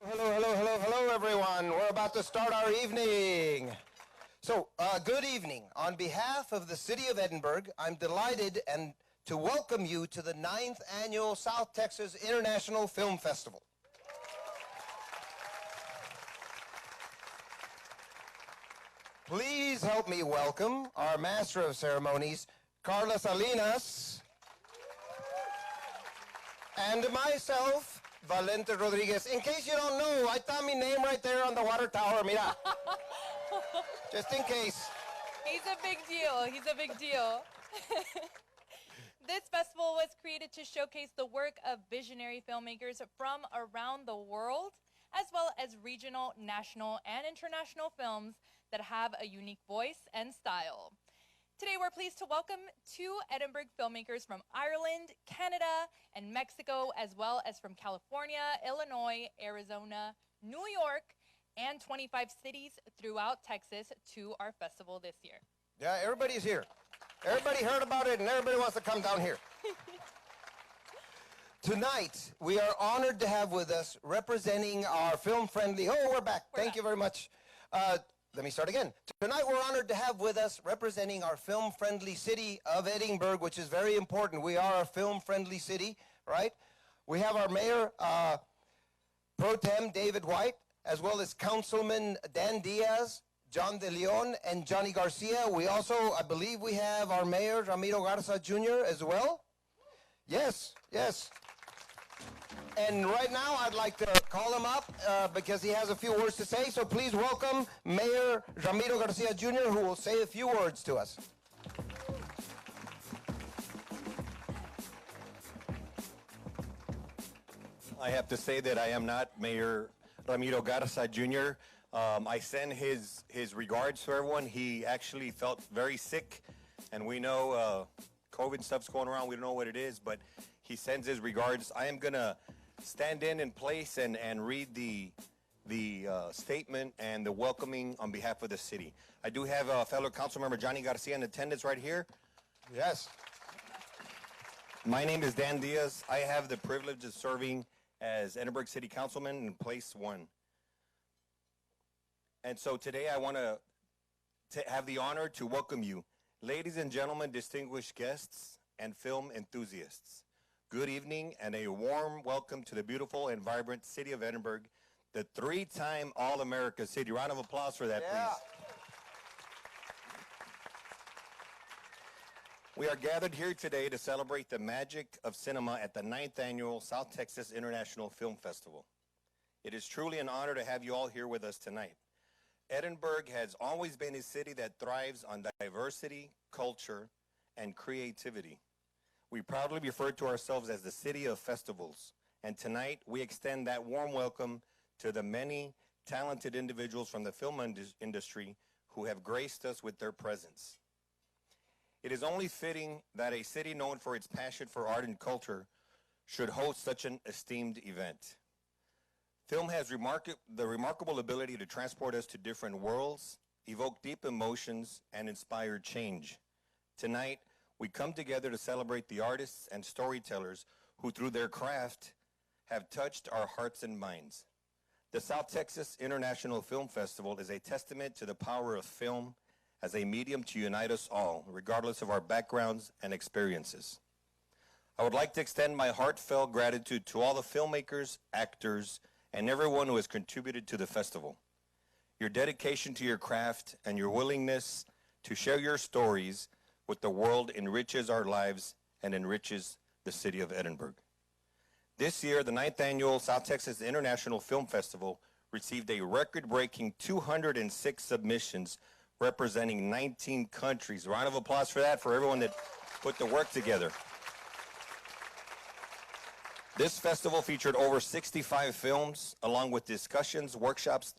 Hello, hello, hello, hello, everyone. We're about to start our evening. So, good evening. On behalf of the City of Edinburgh, I'm delighted to welcome you to the 9th Annual South Texas International Film Festival. Please help me welcome our Master of Ceremonies, Carla Salinas, and myself, Valente Rodriguez. In case you don't know, I thought my name right there on the water tower, mira. Just in case. He's a big deal. He's a big deal. This festival was created to showcase the work of visionary filmmakers from around the world, as well as regional, national, and international films that have a unique voice and style. Today, we're pleased to welcome 2 Edinburgh filmmakers from Ireland, Canada, and Mexico, as well as from California, Illinois, Arizona, New York, and 25 cities throughout Texas to our festival this year. Yeah, everybody's here. Everybody heard about it, and everybody wants to come down here. Tonight, we are honored to have with us, representing our film-friendly... Oh, we're back. Thank you very much. Let me start again. Tonight, we're honored to have with us, representing our film-friendly city of Edinburgh, which is very important. We are a film-friendly city, right? We have our mayor, Pro Tem David White, as well as Councilman Dan Diaz, John De Leon, and Johnny Garcia. We also, I believe we have our mayor, Ramiro Garza Jr. as well. Yes, yes. And right now, I'd like to call him up because he has a few words to say. So please welcome Mayor Ramiro Garcia Jr., who will say a few words to us. I have to say that I am not Mayor Ramiro Garza Jr. I send his regards to everyone. He actually felt very sick, and we know COVID stuff's going around. We don't know what it is, but he sends his regards. I am going to stand in place and read the statement and the welcoming on behalf of the city. I do have fellow council member Johnny Garcia in attendance right here. Yes. My name is Dan Diaz. I have the privilege of serving as Edinburgh City Councilman in place 1. And so today I want to have the honor to welcome you, ladies and gentlemen, distinguished guests, and film enthusiasts. Good evening and a warm welcome to the beautiful and vibrant city of Edinburgh, the 3-time All-America city. Round of applause for that, please. We are gathered here today to celebrate the magic of cinema at the 9th Annual South Texas International Film Festival. It is truly an honor to have you all here with us tonight. Edinburgh has always been a city that thrives on diversity, culture, and creativity. We proudly refer to ourselves as the City of Festivals, and tonight we extend that warm welcome to the many talented individuals from the film industry who have graced us with their presence. It is only fitting that a city known for its passion for art and culture should host such an esteemed event. Film has the remarkable ability to transport us to different worlds, evoke deep emotions, and inspire change. Tonight, we come together to celebrate the artists and storytellers who, through their craft, have touched our hearts and minds. The South Texas International Film Festival is a testament to the power of film as a medium to unite us all, regardless of our backgrounds and experiences. I would like to extend my heartfelt gratitude to all the filmmakers, actors, and everyone who has contributed to the festival. Your dedication to your craft and your willingness to share your stories with the world enriches our lives and enriches the city of Edinburgh. This year, the 9th Annual South Texas International Film Festival received a record-breaking 206 submissions representing 19 countries. A round of applause for that, for everyone that put the work together. This festival featured over 65 films, along with discussions, workshops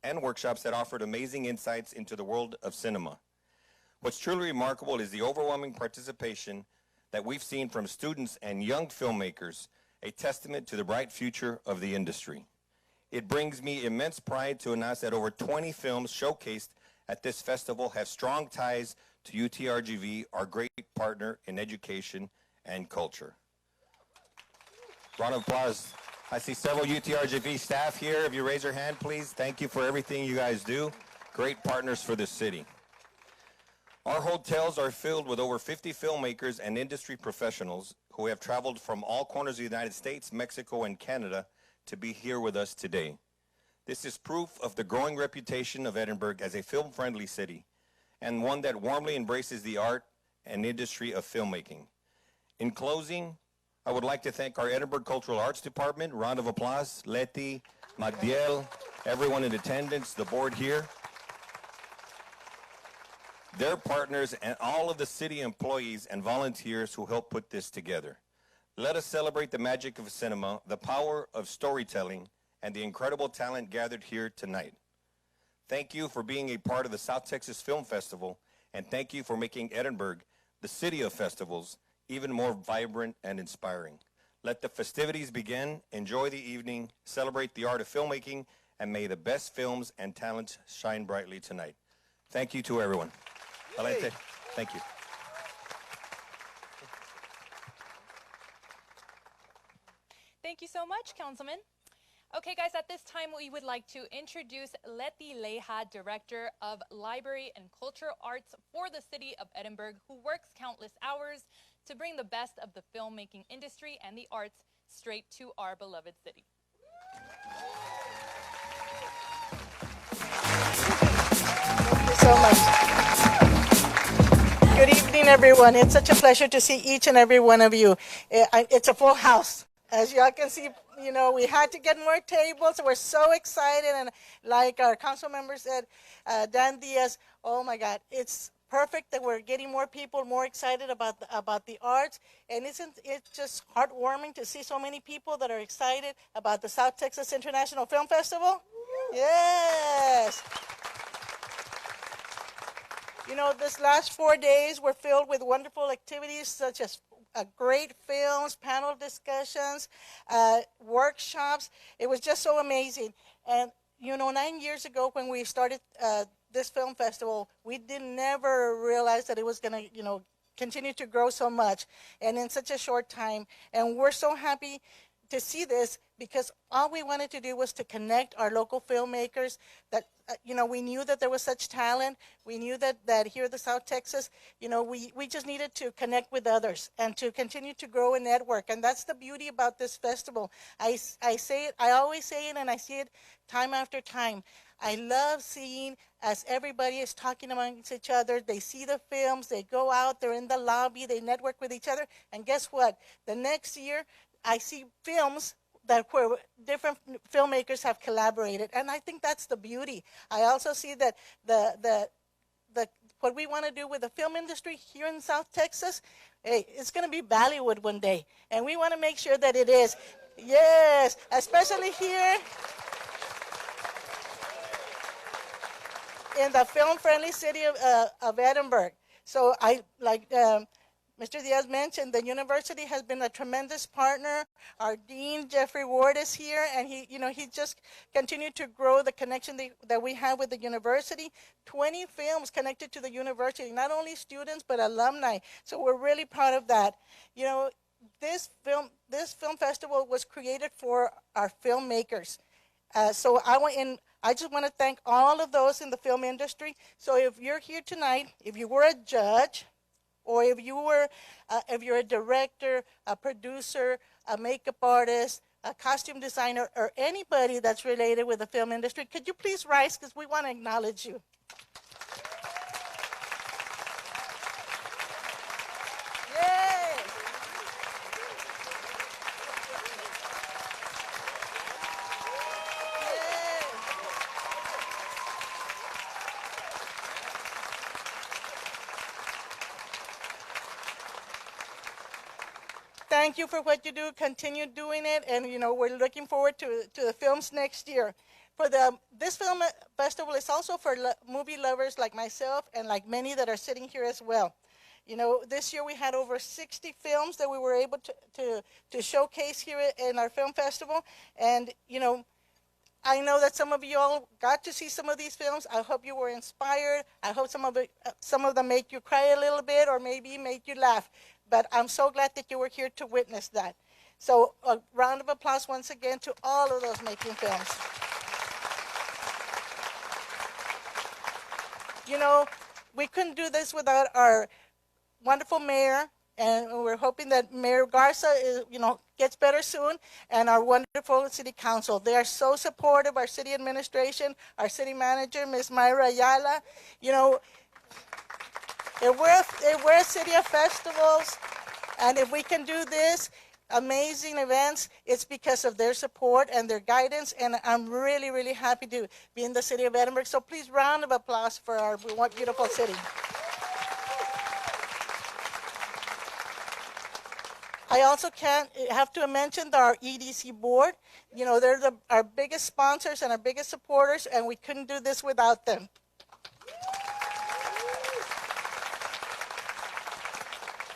that offered amazing insights into the world of cinema. What's truly remarkable is the overwhelming participation that we've seen from students and young filmmakers, a testament to the bright future of the industry. It brings me immense pride to announce that over 20 films showcased at this festival have strong ties to UTRGV, our great partner in education and culture. Round of applause I see several UTRGV staff here. If you raise your hand, please. Thank you for everything you guys do. Great partners for this city. Our hotels are filled with over 50 filmmakers and industry professionals who have traveled from all corners of the United States, Mexico, and Canada to be here with us today. This is proof of the growing reputation of Edinburgh as a film-friendly city and one that warmly embraces the art and industry of filmmaking. In closing, I would like to thank our Edinburgh Cultural Arts Department. Round of applause. Letty, Magdiel, everyone in attendance, the board here, their partners, and all of the city employees and volunteers who helped put this together. Let us celebrate the magic of cinema, the power of storytelling, and the incredible talent gathered here tonight. Thank you for being a part of the South Texas Film Festival, and thank you for making Edinburgh, the city of festivals, even more vibrant and inspiring. Let the festivities begin. Enjoy the evening, celebrate the art of filmmaking, and may the best films and talents shine brightly tonight. Thank you to everyone. Valente, thank you. Thank you so much, Councilman. Okay, guys, at this time, we would like to introduce Letty Leija, Director of Library and Cultural Arts for the City of Edinburgh, who works countless hours to bring the best of the filmmaking industry and the arts straight to our beloved city. Thank you so much. Good evening, everyone. It's such a pleasure to see each and every one of you. It's a full house. As y'all can see, you know, we had to get more tables. So we're so excited. And like our council member said, Dan Diaz, oh my God, it's perfect that we're getting more people more excited about the arts. And isn't it just heartwarming to see so many people that are excited about the South Texas International Film Festival? Yes. You know, this last 4 days were filled with wonderful activities such as great films, panel discussions, workshops. It was just so amazing. And, you know, 9 years ago when we started this film festival, we didn't never realize that it was going to, you know, continue to grow so much and in such a short time. And we're so happy to see this because all we wanted to do was to connect our local filmmakers that, you know, we knew that there was such talent. We knew that here in the South Texas, you know, we just needed to connect with others and to continue to grow a network. And that's the beauty about this festival. I say it, I always say it, and I see it time after time. I love seeing as everybody is talking amongst each other, they see the films, they go out, they're in the lobby, they network with each other. And guess what? The next year, I see films that where different filmmakers have collaborated, and I think that's the beauty. I also see that what we want to do with the film industry here in South Texas, hey, it's going to be Bollywood one day, and we want to make sure that it is. Yes, especially here in the film-friendly city of Edinburgh. So I like. Mr. Diaz mentioned the university has been a tremendous partner. Our dean, Jeffrey Ward, is here, and he just continued to grow the connection that we have with the university. 20 films connected to the university, not only students but alumni. So we're really proud of that. You know, this film festival was created for our filmmakers. So I just want to thank all of those in the film industry. So if you're here tonight, if you were a judge, or if you're a director, a producer, a makeup artist, a costume designer, or anybody that's related with the film industry, could you please rise because we want to acknowledge you. Yay! Thank you for what you do. Continue doing it, and you know we're looking forward to the films next year. This film festival is also for movie lovers like myself and like many that are sitting here as well. You know, this year we had over 60 films that we were able to showcase here in our film festival, and you know, I know that some of you all got to see some of these films. I hope you were inspired. I hope some of them make you cry a little bit or maybe make you laugh. But I'm so glad that you were here to witness that. So a round of applause once again to all of those making films. You know, we couldn't do this without our wonderful mayor, and we're hoping that Mayor Garza gets better soon, and our wonderful city council. They are so supportive, our city administration, our city manager, Ms. Mayra Ayala. You know, if we're a city of festivals, and if we can do this, amazing events, it's because of their support and their guidance, and I'm really, really happy to be in the city of Edinburgh. So please, round of applause for our beautiful city. I also have to mention our EDC board. You know, they're our biggest sponsors and our biggest supporters, and we couldn't do this without them.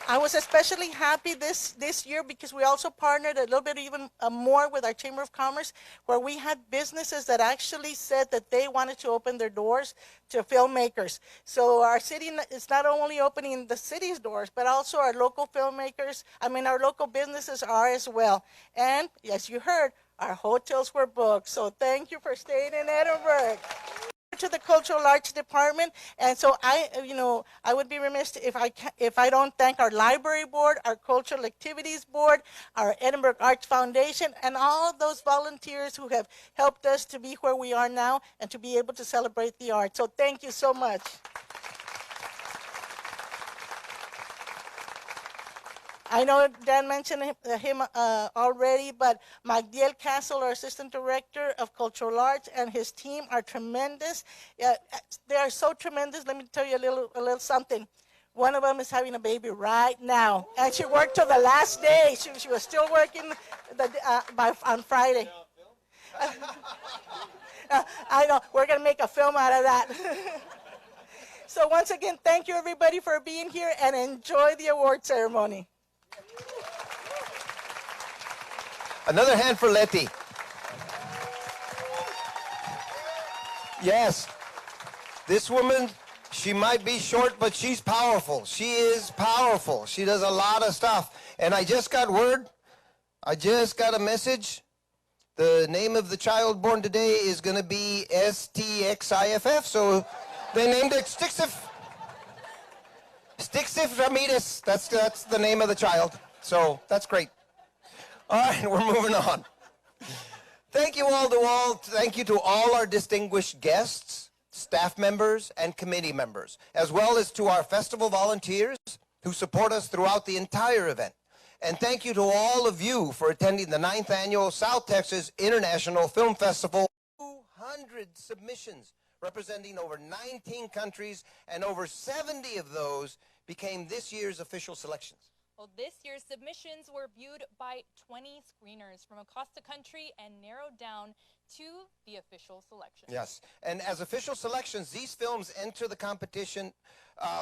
I was especially happy this year because we also partnered a little bit even more with our Chamber of Commerce, where we had businesses that actually said that they wanted to open their doors to filmmakers. So our city is not only opening the city's doors, but also our local filmmakers, our local businesses are as well. And as you heard, our hotels were booked. So thank you for staying in Edinburgh. To the Cultural Arts Department, and so I would be remiss if I don't thank our library board, our cultural activities board, our Edinburgh Arts Foundation, and all of those volunteers who have helped us to be where we are now and to be able to celebrate the arts. So thank you so much. I know Dan mentioned him already, but Magdiel Castle, our Assistant Director of Cultural Arts, and his team are tremendous. They are so tremendous. Let me tell you a little something. One of them is having a baby right now, and she worked till the last day. She was still working on Friday. I know, we're going to make a film out of that. So once again, thank you everybody for being here, and enjoy the award ceremony. Another hand for Letty. Yes, this woman, she might be short, but she's powerful. She is powerful. She does a lot of stuff. And I just got word, I just got a message. The name of the child born today is going to be STXIFF, so they named it STXIFF. STXIFF Ramirez, that's the name of the child. So that's great. All right, we're moving on. Thank you all. Thank you to all our distinguished guests, staff members, and committee members, as well as to our festival volunteers who support us throughout the entire event. And thank you to all of you for attending the 9th Annual South Texas International Film Festival. 200 submissions representing over 19 countries, and over 70 of those became this year's official selections. Well, this year's submissions were viewed by 20 screeners from across the country and narrowed down to the official selections. Yes, and as official selections, these films enter the competition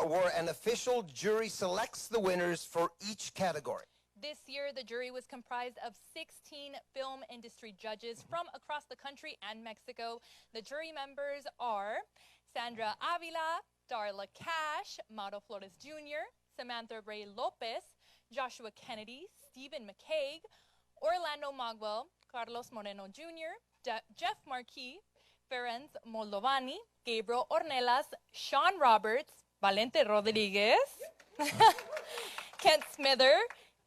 where an official jury selects the winners for each category. This year, the jury was comprised of 16 film industry judges from across the country and Mexico. The jury members are Sandra Avila, Darla Cash, Mauro Flores Jr., Samantha Ray Lopez, Joshua Kennedy, Stephen McCaig, Orlando Magwell, Carlos Moreno Jr., Jeff Marquis, Ferenc Moldovani, Gabriel Ornelas, Sean Roberts, Valente Rodriguez, Kent Smither,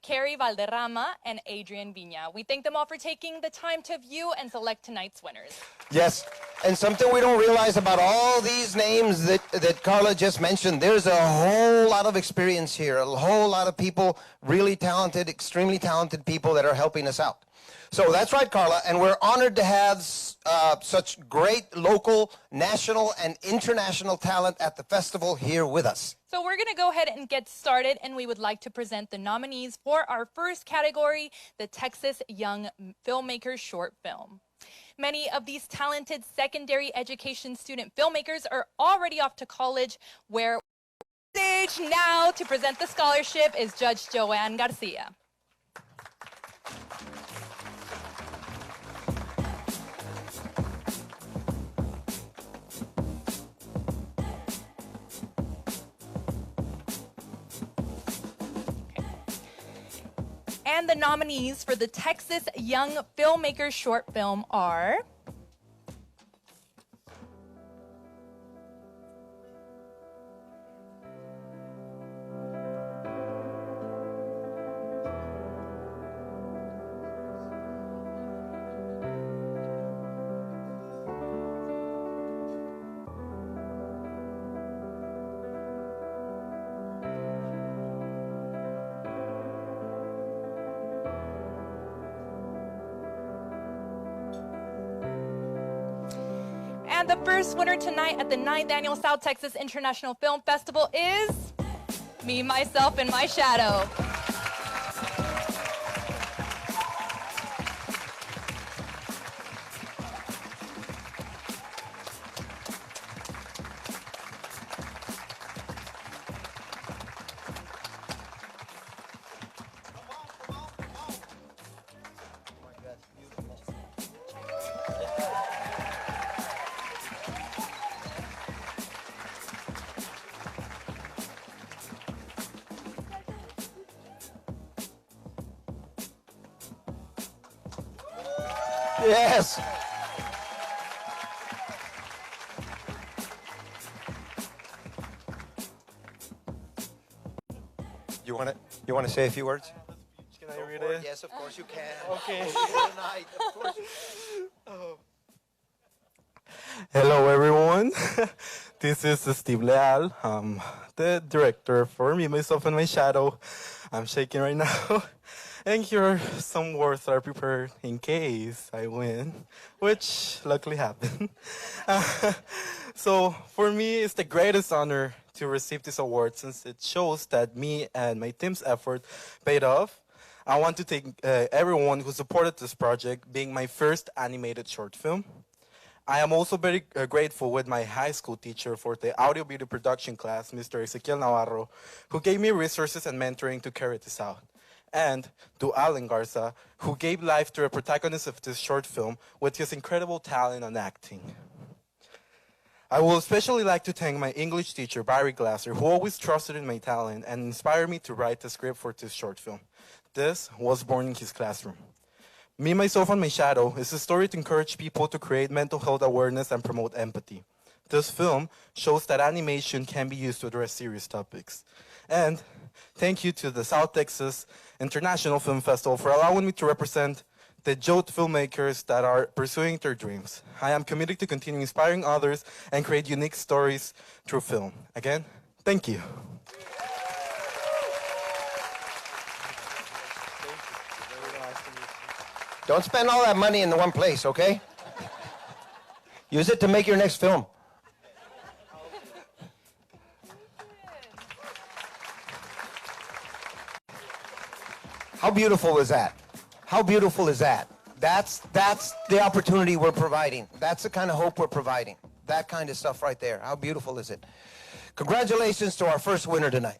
Carrie Valderrama, and Adrian Viña. We thank them all for taking the time to view and select tonight's winners. Yes, and something we don't realize about all these names that Carla just mentioned, there's a whole lot of experience here, a whole lot of people, really talented, extremely talented people that are helping us out. So that's right, Carla, and we're honored to have such great local, national, and international talent at the festival here with us. So we're going to go ahead and get started, and we would like to present the nominees for our first category, the Texas Young Filmmakers Short Film. Many of these talented secondary education student filmmakers are already off to college, where stage now to present the scholarship is Judge Joanne Garcia. And the nominees for the Texas Young Filmmakers short film are... And the first winner tonight at the 9th Annual South Texas International Film Festival is Me, Myself, and My Shadow. Yes. You want to say a few words? Can I read it? Yes, of course you can. Okay. Tonight, of course. Hello, everyone. This is Steve Leal. I'm the director for Me, Myself, and My Shadow. I'm shaking right now. And here are some words that are prepared in case I win, which luckily happened. So for me, it's the greatest honor to receive this award since it shows that me and my team's effort paid off. I want to thank everyone who supported this project, being my first animated short film. I am also very grateful with my high school teacher for the audio video production class, Mr. Ezequiel Navarro, who gave me resources and mentoring to carry this out. And to Alan Garza, who gave life to a protagonist of this short film with his incredible talent on acting. I would especially like to thank my English teacher, Barry Glasser, who always trusted in my talent and inspired me to write the script for this short film. This was born in his classroom. Me, Myself, and My Shadow is a story to encourage people to create mental health awareness and promote empathy. This film shows that animation can be used to address serious topics. And thank you to the South Texas International Film Festival for allowing me to represent the youth filmmakers that are pursuing their dreams. I am committed to continue inspiring others and create unique stories through film. Again, thank you. Don't spend all that money in the one place, okay? Use it to make your next film. How beautiful is that? How beautiful is that? That's the opportunity we're providing. That's the kind of hope we're providing. That kind of stuff right there. How beautiful is it? Congratulations to our first winner tonight.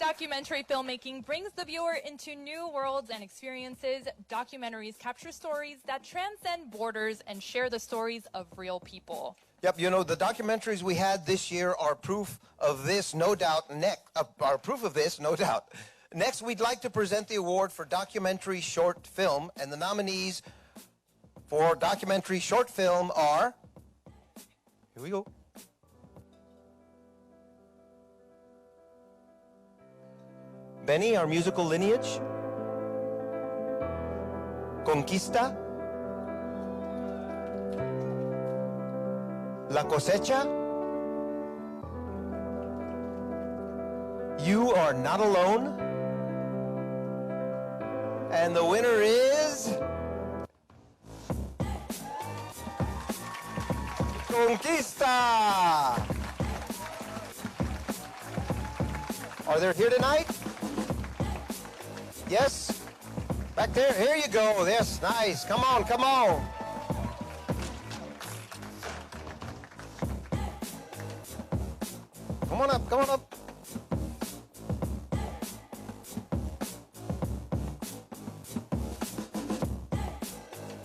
Documentary filmmaking brings the viewer into new worlds and experiences. Documentaries capture stories that transcend borders and share the stories of real people. Yep, you know, the documentaries we had this year are proof of this, no doubt. Next, we'd like to present the award for documentary short film, and the nominees for documentary short film are, here we go. Benny, our musical lineage. Conquista. La cosecha. You Are Not Alone. And the winner is... Conquista. Are they here tonight? Yes? Back there? Here you go. Yes, nice. Come on, come on. Come on up, come on up.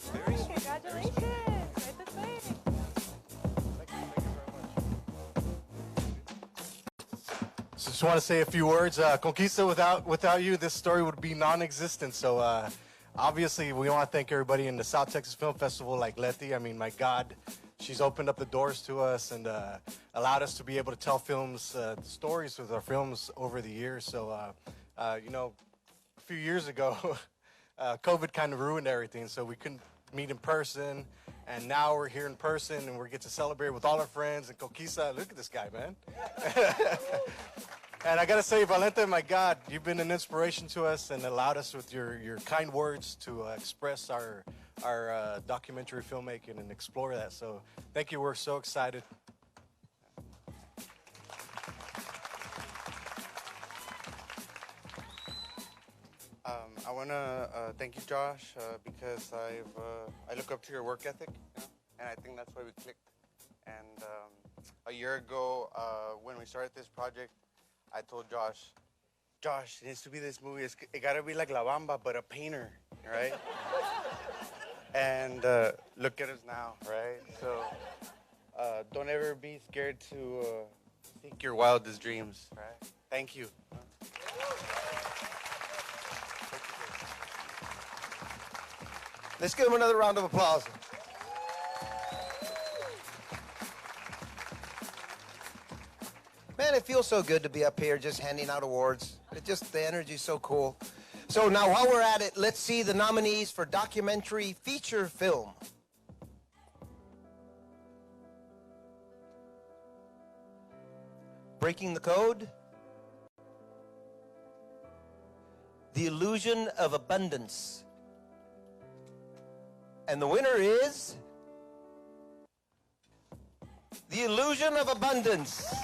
Congratulations. Right this way. This is just want to say a few words. Conquista, without you, this story would be non-existent. So obviously, we want to thank everybody in the South Texas Film Festival, like Letty. I mean, my God, she's opened up the doors to us and allowed us to be able to tell stories with our films over the years. So, you know, a few years ago, COVID kind of ruined everything, so we couldn't meet in person. And now we're here in person, and we get to celebrate with all our friends. And Conquista, look at this guy, man. And I got to say, Valente, my God, you've been an inspiration to us and allowed us with your kind words to express our documentary filmmaking and explore that. So thank you. We're so excited. I want to thank you, Josh, because I look up to your work ethic, you know, and I think that's why we clicked. And a year ago, when we started this project, I told Josh, it needs to be this movie. It got to be like La Bamba, but a painter, right? And look at us now, right? So don't ever be scared to seek your wildest dreams, right? Thank you. Let's give him another round of applause. Man, it feels so good to be up here just handing out awards. The energy's so cool. So now while we're at it, let's see the nominees for documentary feature film. Breaking the Code. The Illusion of Abundance. And the winner is The Illusion of Abundance.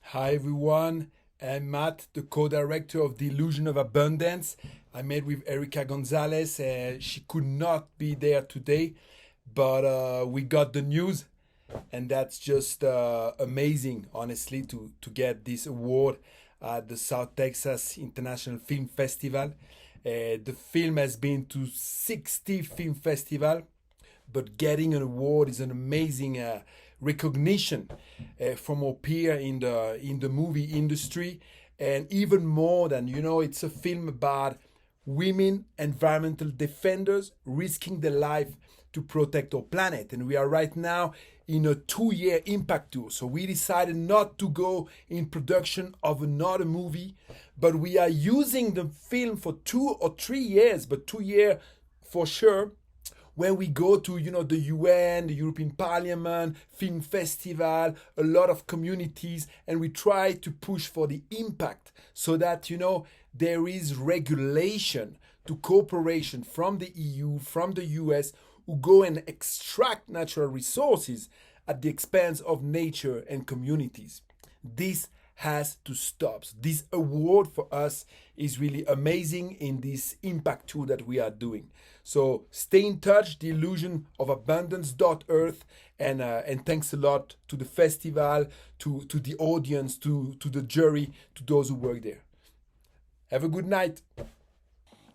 Hi everyone, I'm Matt, the co-director of The Illusion of Abundance. I met with Erica Gonzalez. She could not be there today, but we got the news, and that's just amazing, honestly, to get this award at the South Texas International Film Festival. The film has been to 60 film festivals, but getting an award is an amazing recognition from our peer in the movie industry. And even more than, you know, it's a film about women environmental defenders risking their life to protect our planet. And we are right now in a 2-year impact tour. So we decided not to go in production of another movie, but we are using the film for 2 or 3 years, but 2 years for sure, where we go to, you know, the UN, the European Parliament, film festival, a lot of communities, and we try to push for the impact so that, you know, there is regulation to cooperation from the EU, from the US, who go and extract natural resources at the expense of nature and communities. This has to stop. This award for us is really amazing in this impact tool that we are doing. So stay in touch, the illusion of abundance.earth, and thanks a lot to the festival, to the audience, to the jury, to those who work there. Have a good night.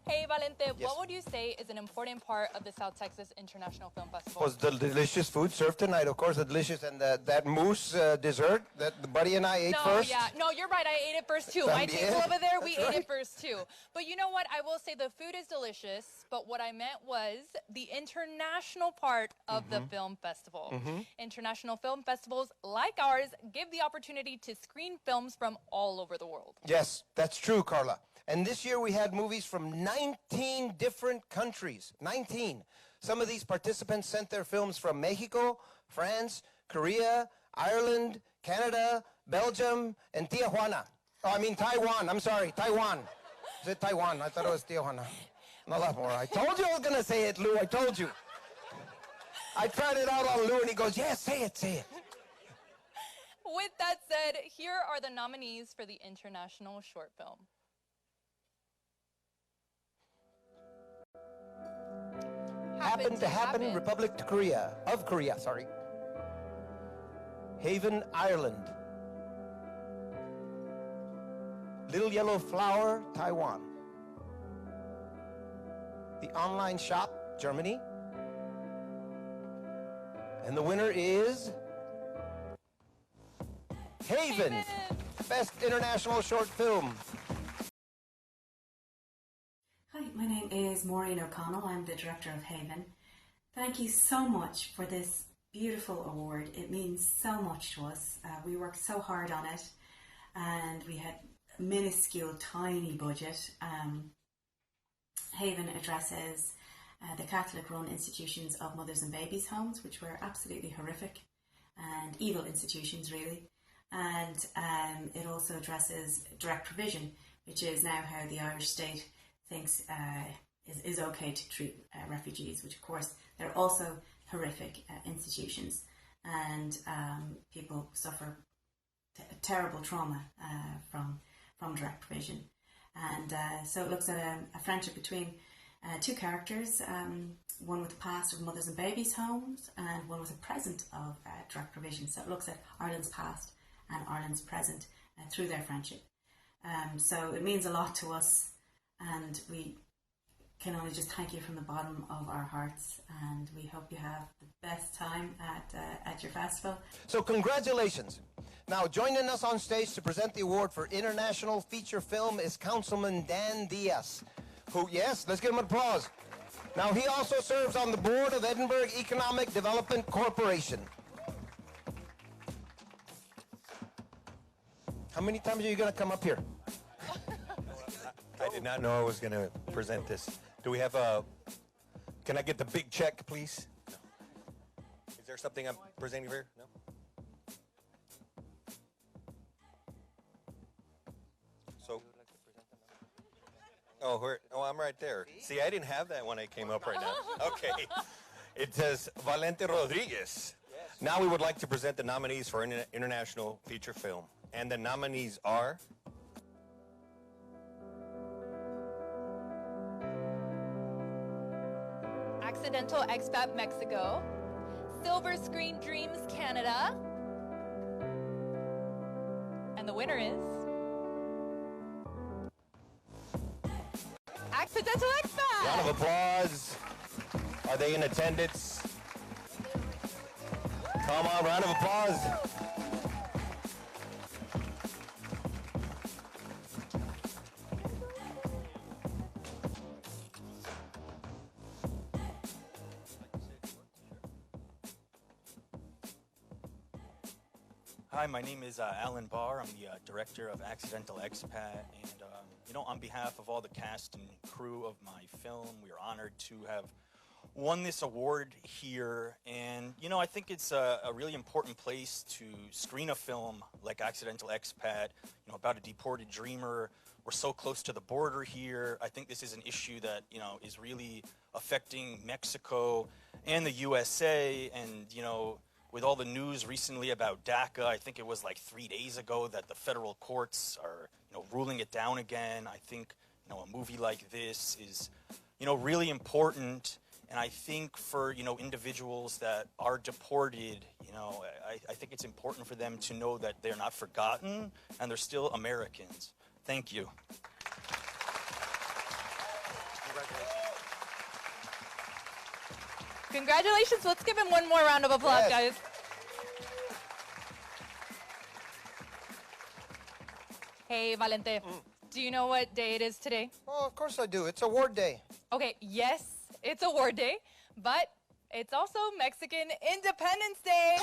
Hey, Valente, what would you say is an important part of the South Texas International Film Festival? Was the delicious food served tonight, of course, the delicious, and that mousse dessert that the buddy and I ate first. No, you're right. I ate it first too. My table over there, we ate it first too. But you know what? I will say the food is delicious, but what I meant was the international part of the film festival. International film festivals like ours give the opportunity to screen films from all over the world. Yes, that's true, Carla. And this year we had movies from 19 different countries. 19. Some of these participants sent their films from Mexico, France, Korea, Ireland, Canada, Belgium, and Tijuana. Oh, I mean Taiwan. I'm sorry, Taiwan. Is it Taiwan? I thought it was Tijuana. A lot more. I told you I was going to say it, Lou. I told you. I tried it out on Lou, and he goes, yes, say it, say it. With that said, here are the nominees for the International Short Film. Happened to happen, Republic of Korea, sorry. Haven, Ireland. Little Yellow Flower, Taiwan. The Online Shop, Germany. And the winner is Haven, Haven. Best International Short Film. Hi, my name is Maureen O'Connell. I'm the director of Haven. Thank you so much for this beautiful award. It means so much to us. We worked so hard on it, and we had a minuscule, tiny budget. Haven addresses the Catholic-run institutions of mothers and babies' homes, which were absolutely horrific and evil institutions, really. And it also addresses direct provision, which is now how the Irish state thinks is okay to treat refugees, which of course they're also horrific institutions, and people suffer terrible trauma from direct provision. And so it looks at a friendship between two characters, one with the past of mothers and babies' homes and one with a present of direct provision. So it looks at Ireland's past and Ireland's present through their friendship. So it means a lot to us, and we can only just thank you from the bottom of our hearts, and we hope you have the best time at your festival. So congratulations. Now joining us on stage to present the award for International Feature Film is Councilman Dan Diaz, who, yes, let's give him an applause. Now he also serves on the board of Edinburgh Economic Development Corporation. How many times are you going to come up here? I did not know I was going to present this. Do we have a... Can I get the big check, please? No. Is there something I'm presenting here? No? So... Oh, I'm right there. See, I didn't have that when I came up right now. Okay. It says Valente Rodriguez. Now we would like to present the nominees for International Feature Film. And the nominees are... Accidental Expat Mexico, Silver Screen Dreams Canada, and the winner is Accidental Expat. Round of applause. Are they in attendance? Come on, round of applause. Hi, my name is Alan Barr. I'm the director of Accidental Expat, and on behalf of all the cast and crew of my film, we are honored to have won this award here. And I think it's a really important place to screen a film like Accidental Expat, about a deported dreamer. We're so close to the border here. I think this is an issue that is really affecting Mexico and the USA, and with all the news recently about DACA, I think it was like 3 days ago that the federal courts are, ruling it down again. I think, a movie like this is, really important. And I think for, individuals that are deported, I think it's important for them to know that they're not forgotten and they're still Americans. Thank you. Congratulations. Let's give him one more round of applause, guys. Hey, Valente, do you know what day it is today? Oh, of course I do. It's award day. Okay, yes, it's award day, but it's also Mexican Independence Day.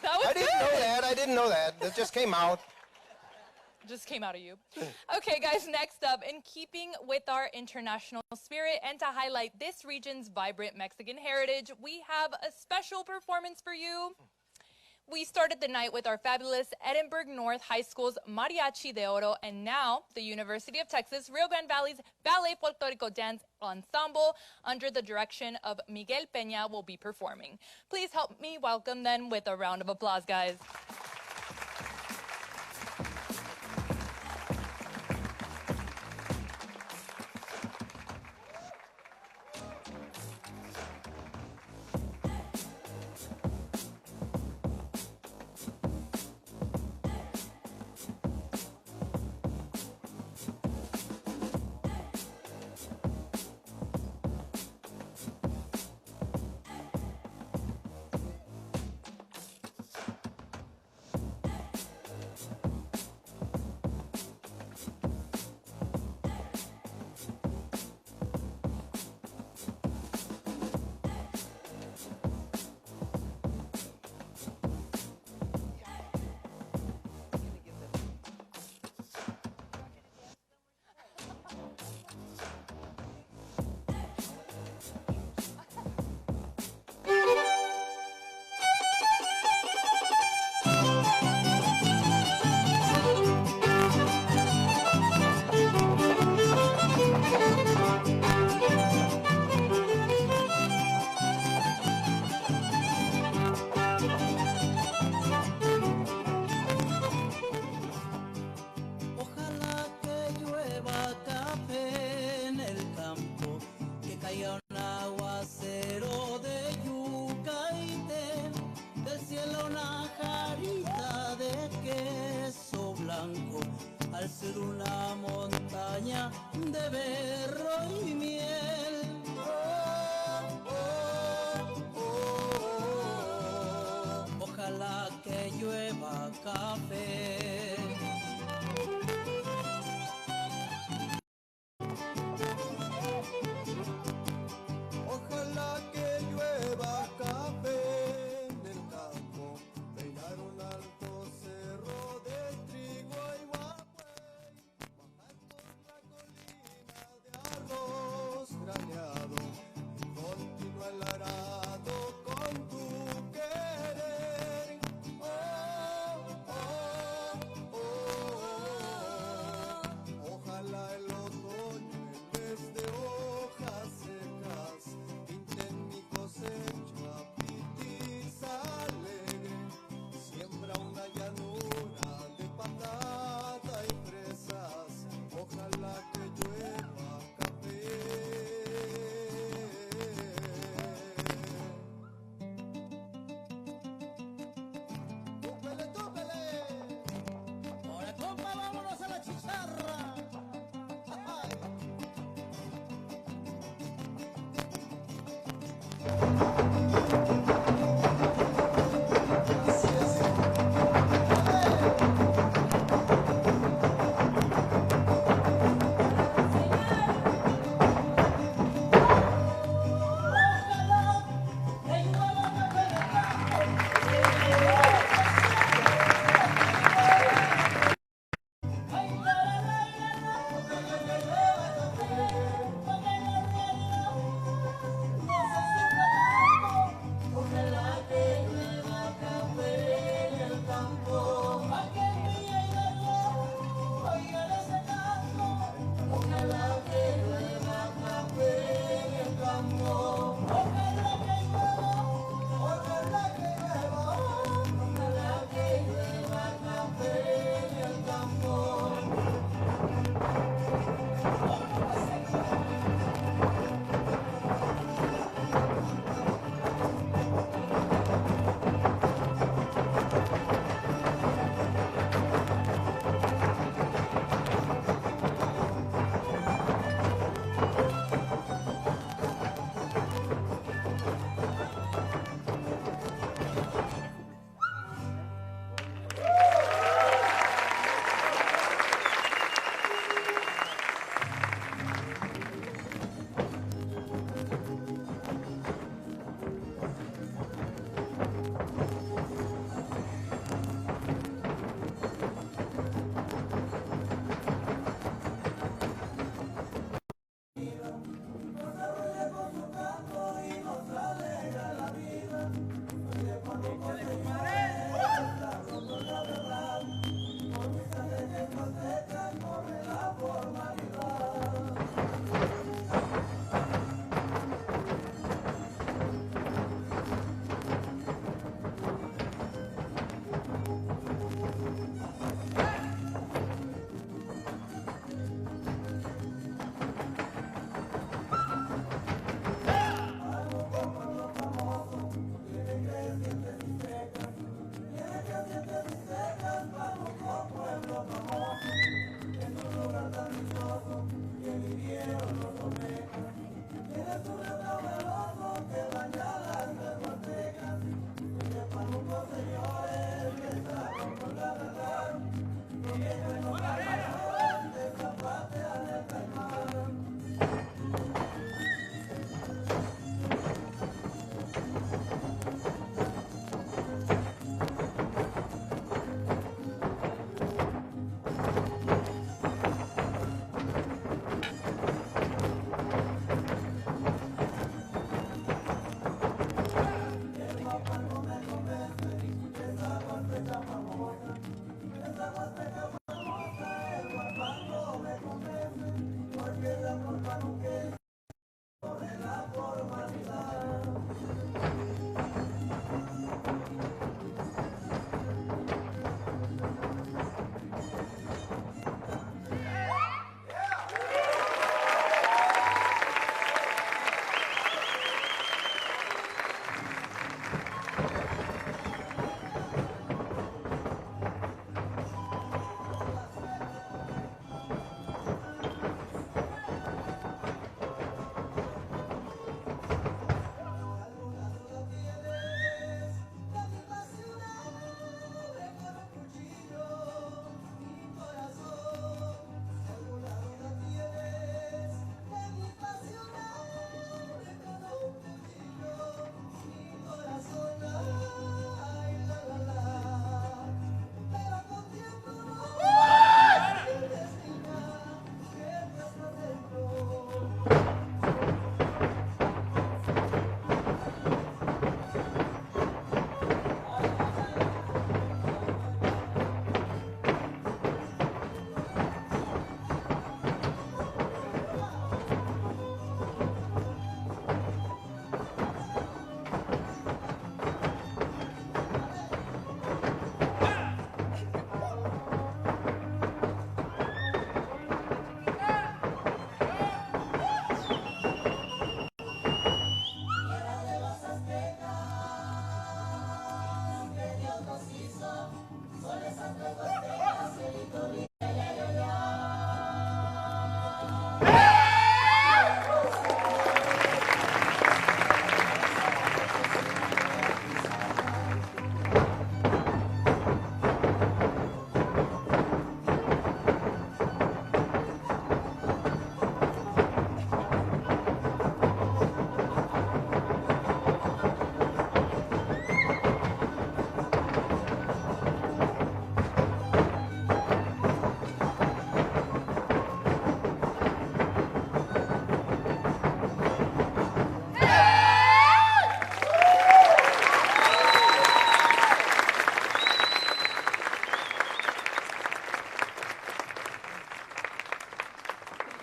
That was I didn't know that. That just came out. Just came out of you. Okay, guys, next up, in keeping with our international spirit and to highlight this region's vibrant Mexican heritage, we have a special performance for you. We started the night with our fabulous Edinburgh North High School's Mariachi de Oro, and now the University of Texas Rio Grande Valley's Ballet Folklorico Dance Ensemble, under the direction of Miguel Peña, will be performing. Please help me welcome them with a round of applause, guys. al ser una montaña de berro y miel. Ojalá que llueva café. Ojalá que llueva café en el campo, peinar un alto cerro de trigo y guapuey, bajar por la colina de arroz graneado, continúa el arado con tu querer. Oh, oh,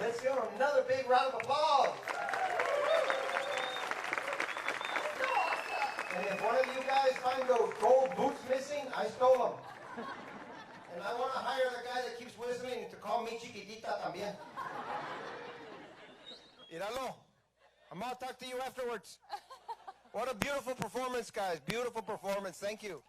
Let's give them another big round of applause. And if one of you guys find those gold boots missing, I stole them. And I want to hire the guy that keeps whistling to call me Chiquitita también. Iralo, I'm going to talk to you afterwards. What a beautiful performance, guys. Beautiful performance. Thank you.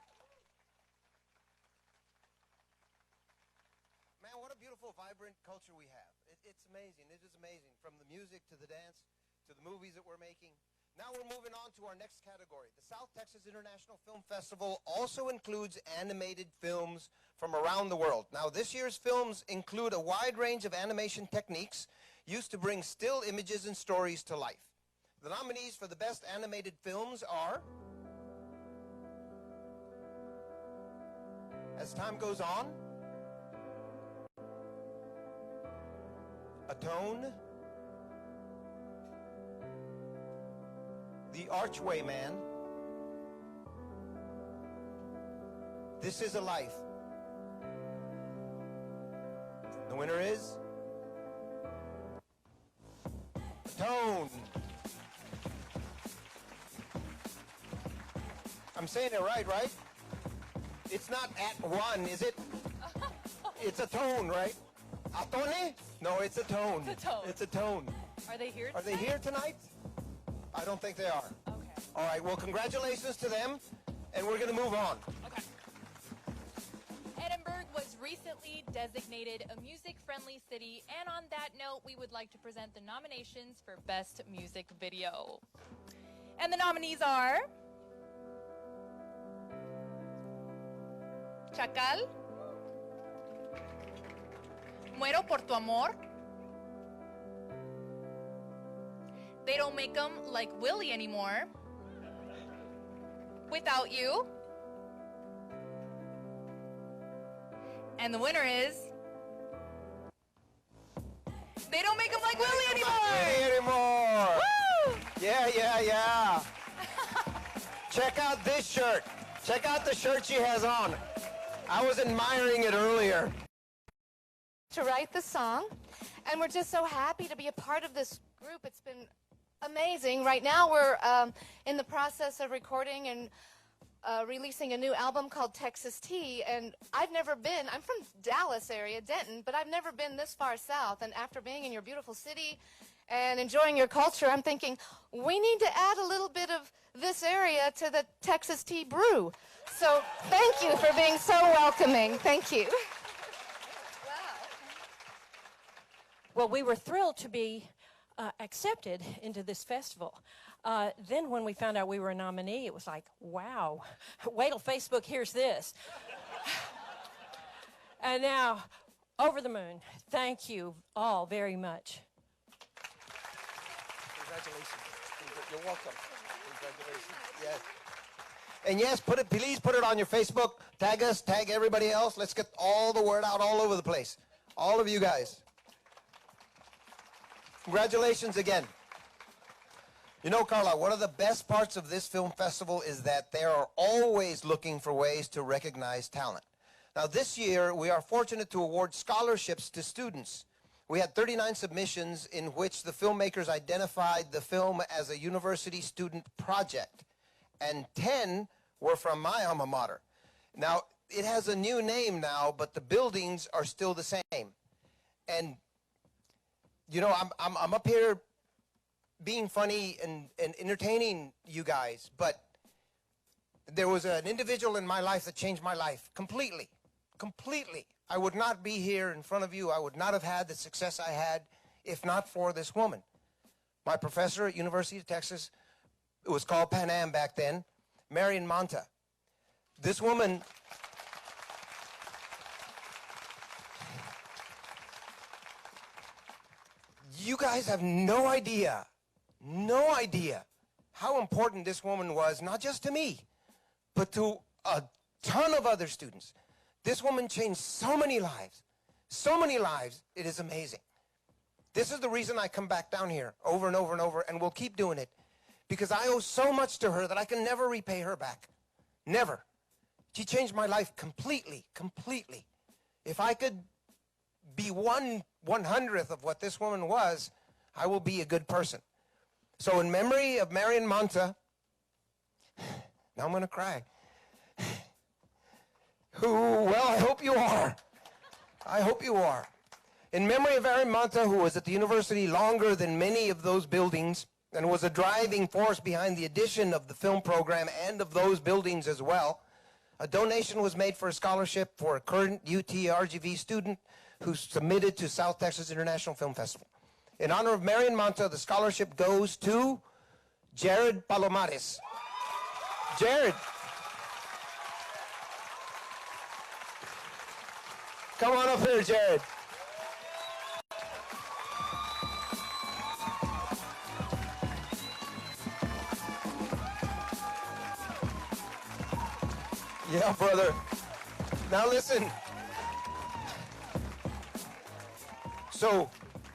Man, what a beautiful, vibrant culture we have. It's amazing. It is amazing. From the music to the dance to the movies that we're making. Now we're moving on to our next category. The South Texas International Film Festival also includes animated films from around the world. Now, this year's films include a wide range of animation techniques used to bring still images and stories to life. The nominees for the best animated films are, as time goes on, Atone, The Archway Man, This Is a Life. The winner is Atone. I'm saying it right? It's not at one, is it? It's a tone, right? Atone? No, it's a tone. It's a tone. It's a tone. Are they here Are they here tonight? I don't think they are. Okay. All right, well, congratulations to them, and we're going to move on. Okay. Edinburgh was recently designated a music-friendly city, and on that note, we would like to present the nominations for Best Music Video. And the nominees are Chacal, Muero por tu amor, They Don't Make 'Em Like Willie Anymore, Without You, and the winner is They Don't Make 'Em Like Willie Anymore! Woo! Yeah. Check out this shirt. Check out the shirt she has on. I was admiring it earlier. To write the song, and we're just so happy to be a part of this group. It's been amazing. Right now we're in the process of recording and releasing a new album called Texas Tea, and I'm from Dallas area, Denton, but I've never been this far south, and after being in your beautiful city and enjoying your culture, I'm thinking we need to add a little bit of this area to the Texas Tea brew. So thank you for being so welcoming. Thank you. Well, we were thrilled to be accepted into this festival. Then when we found out we were a nominee, it was like, wow, wait till Facebook hears this. And now, over the moon. Thank you all very much. Congratulations. You're welcome. Congratulations. Yes. And yes, please put it on your Facebook. Tag us, tag everybody else. Let's get all the word out all over the place. All of you guys. Congratulations again. You know, Carla, one of the best parts of this film festival is that they are always looking for ways to recognize talent. Now, this year, we are fortunate to award scholarships to students. We had 39 submissions in which the filmmakers identified the film as a university student project, and 10 were from my alma mater. Now, it has a new name now, but the buildings are still the same. And, you know, I'm up here being funny and entertaining you guys, but there was an individual in my life that changed my life completely. I would not be here in front of you. I would not have had the success I had if not for this woman. My professor at University of Texas, it was called Pan Am back then, Marian Monta. This woman, you guys have no idea how important this woman was, not just to me, but to a ton of other students. This woman changed so many lives, it is amazing. This is the reason I come back down here over and over and over, and we'll keep doing it, because I owe so much to her that I can never repay her back. Never. She changed my life completely. If I could be 1/100th of what this woman was, I will be a good person. So in memory of Marion Monta, now I'm going to cry. Well, I hope you are. I hope you are. In memory of Marion Monta, who was at the university longer than many of those buildings and was a driving force behind the addition of the film program and of those buildings as well, a donation was made for a scholarship for a current UT RGV student who submitted to South Texas International Film Festival. In honor of Marion Monta, the scholarship goes to Jared Palomares. Jared. Come on up here, Jared. Yeah, brother. Now listen. So,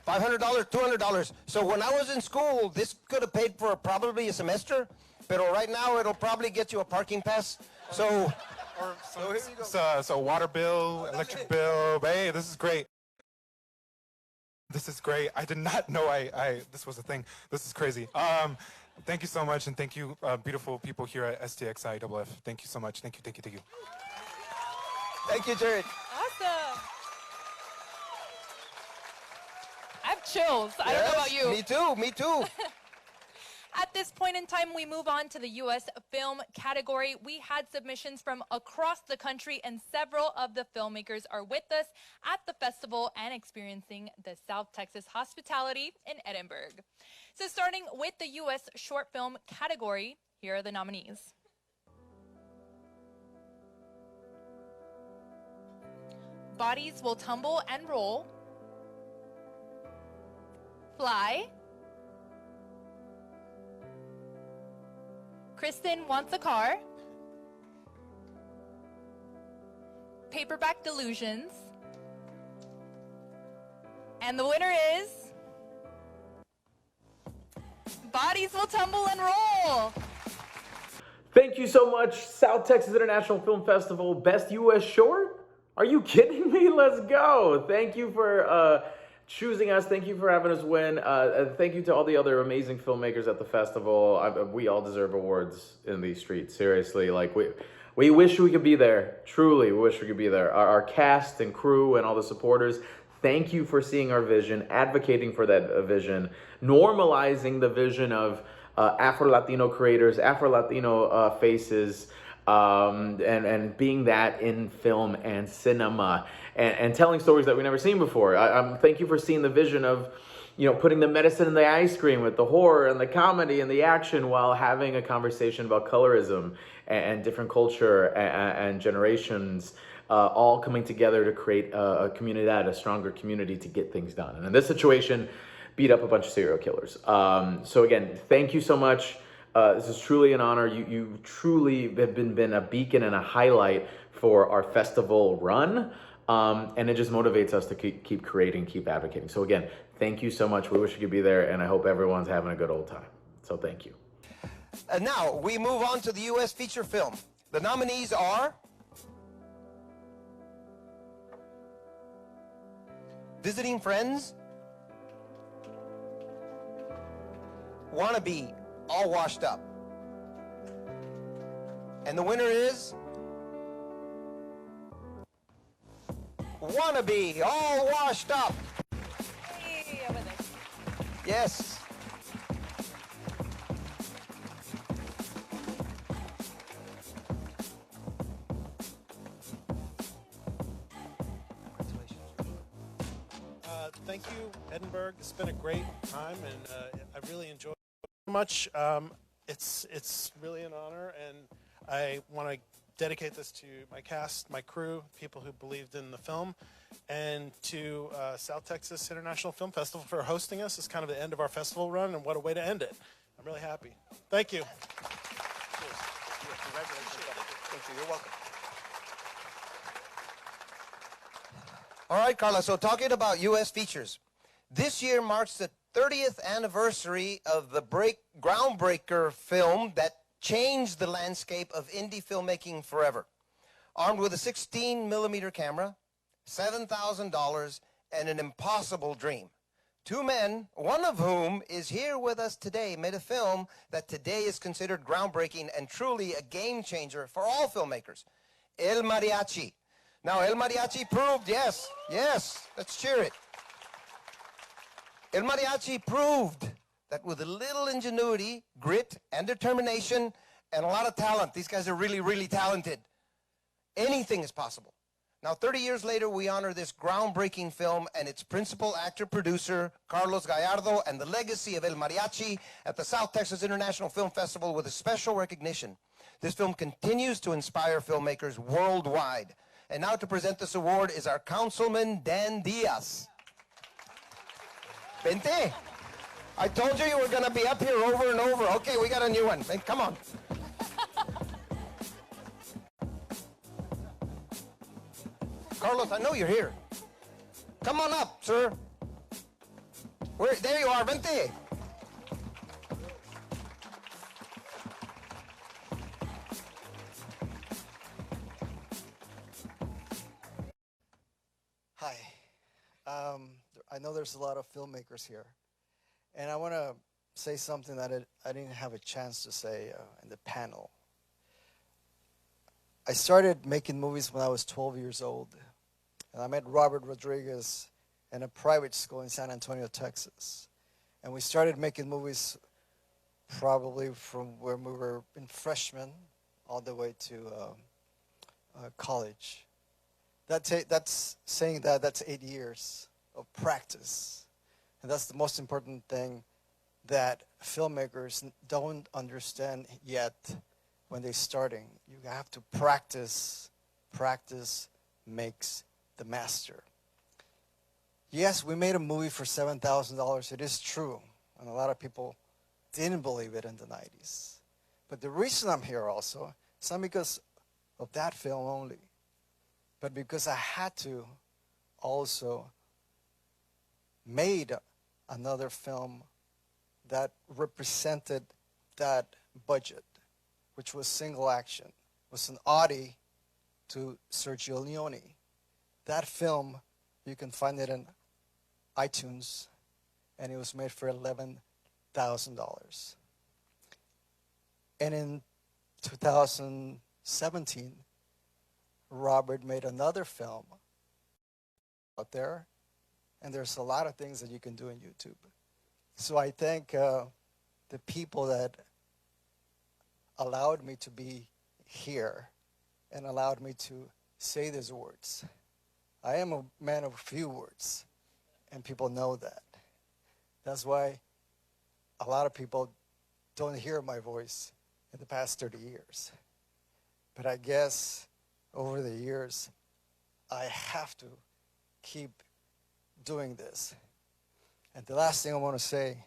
$500, $200. So when I was in school, this could have paid for probably a semester, but right now it'll probably get you a parking pass. So, so water bill, electric bill. Hey, this is great. This is great. I did not know this was a thing. This is crazy. Thank you so much, and thank you, beautiful people here at STXIFF. Thank you so much. Thank you, thank you, thank you. Thank you, Jared. Awesome. I have chills. I don't know about you. Me too, me too. At this point in time, we move on to the U.S. film category. We had submissions from across the country, and several of the filmmakers are with us at the festival and experiencing the South Texas hospitality in Edinburgh. So starting with the U.S. short film category, here are the nominees. Bodies Will Tumble and Roll, Fly, Kristen Wants a Car, Paperback Delusions, and the winner is Bodies Will Tumble and Roll. Thank you so much, South Texas International Film Festival, Best U.S. Short? Are you kidding me? Let's go. Thank you for choosing us. Thank you for having us win. Thank you to all the other amazing filmmakers at the festival. We all deserve awards in these streets. Seriously, like we wish we could be there. Truly, we wish we could be there. Our cast and crew and all the supporters, thank you for seeing our vision, advocating for that vision, normalizing the vision of Afro-Latino creators, Afro-Latino faces, and being that in film and cinema, and telling stories that we've never seen before. Thank you for seeing the vision of, putting the medicine in the ice cream with the horror and the comedy and the action while having a conversation about colorism and different culture and generations, all coming together to create a community, a stronger community to get things done. And in this situation, beat up a bunch of serial killers. So again, thank you so much. This is truly an honor. You truly have been a beacon and a highlight for our festival run. And it just motivates us to keep creating, keep advocating. So again, thank you so much. We wish you could be there, and I hope everyone's having a good old time. So thank you. And now we move on to the U.S. feature film. The nominees are Visiting Friends, Wannabe, All Washed Up. And the winner is Wannabe, All Washed Up. Hey, over there. Yes. Thank you, Edinburgh. It's been a great time, and I really enjoyed it so much. It's really an honor, and I want to dedicate this to my cast, my crew, people who believed in the film, and to South Texas International Film Festival for hosting us. It's kind of the end of our festival run, and what a way to end it. I'm really happy. Thank you. Congratulations. Thank you. You're welcome. All right, Carla, so talking about U.S. features. This year marks the 30th anniversary of the groundbreaker film that changed the landscape of indie filmmaking forever. Armed with a 16-millimeter camera, $7,000, and an impossible dream. Two men, one of whom is here with us today, made a film that today is considered groundbreaking and truly a game changer for all filmmakers, El Mariachi. Now, El Mariachi proved, yes, let's cheer it. El Mariachi proved that with a little ingenuity, grit, and determination, and a lot of talent, these guys are really, really talented, anything is possible. Now, 30 years later, we honor this groundbreaking film and its principal actor-producer, Carlos Gallardo, and the legacy of El Mariachi at the South Texas International Film Festival with a special recognition. This film continues to inspire filmmakers worldwide. And now to present this award is our Councilman Dan Diaz. Vente. I told you were going to be up here over and over. Okay, we got a new one. Hey, come on. Carlos, I know you're here. Come on up, sir. There you are, vente. Hi. I know there's a lot of filmmakers here, and I want to say something that I didn't have a chance to say in the panel. I started making movies when I was 12 years old, and I met Robert Rodriguez in a private school in San Antonio, Texas. And we started making movies probably from when we were in freshmen all the way to college. That's saying that that's 8 years of practice. And that's the most important thing that filmmakers don't understand yet when they're starting. You have to practice. Practice makes the master. Yes, we made a movie for $7,000. It is true. And a lot of people didn't believe it in the 90s. But the reason I'm here also is not because of that film only, but because I had to also made another film that represented that budget, which was Single Action. It was an ode to Sergio Leone. That film, you can find it in iTunes, and it was made for $11,000. And in 2017, Robert made another film out there, and there's a lot of things that you can do on YouTube. So I thank the people that allowed me to be here and allowed me to say these words. I am a man of few words, and people know that. That's why a lot of people don't hear my voice in the past 30 years. But I guess over the years, I have to keep doing this. And the last thing I want to say,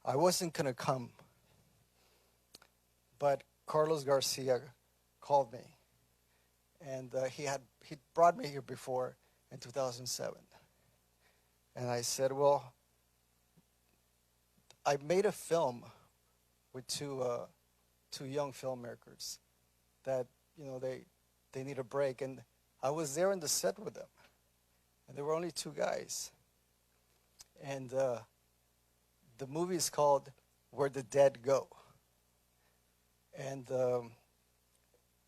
I wasn't going to come, but Carlos Garcia called me, and he brought me here before in 2007. And I said, well, I made a film with two young filmmakers that, you know, they need a break. And I was there in the set with them, and there were only two guys. And the movie is called Where the Dead Go. And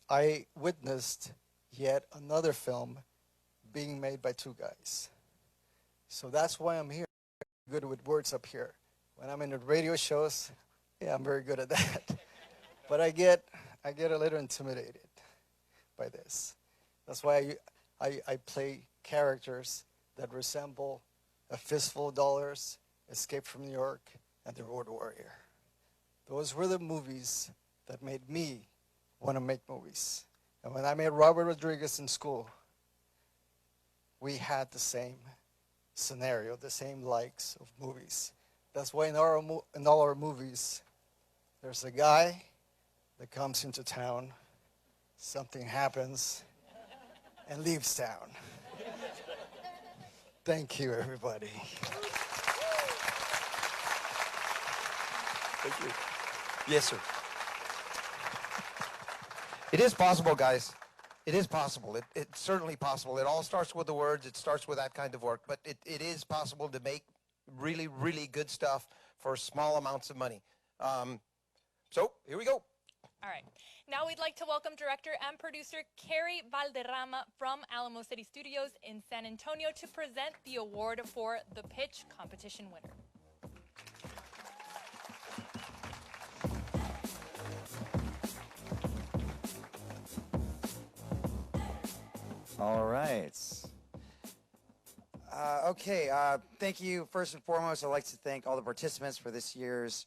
I witnessed yet another film being made by two guys. So that's why I'm here. Good with words up here. When I'm in the radio shows, yeah, I'm very good at that. But I get a little intimidated by this. That's why I play characters that resemble A Fistful of Dollars, Escape from New York, and The Road Warrior. Those were the movies that made me want to make movies. And when I met Robert Rodriguez in school, we had the same scenario, the same likes of movies. That's why in all our movies, there's a guy that comes into town, something happens, and leaves town. Thank you, everybody. Thank you. Yes, sir. It is possible, guys. It is possible. It's certainly possible. It all starts with the words. It starts with that kind of work. But it is possible to make really, really good stuff for small amounts of money. So here we go. All right. Now we'd like to welcome director and producer Carrie Valderrama from Alamo City Studios in San Antonio to present the award for the pitch competition winner. All right. Thank you. First and foremost, I'd like to thank all the participants for this year's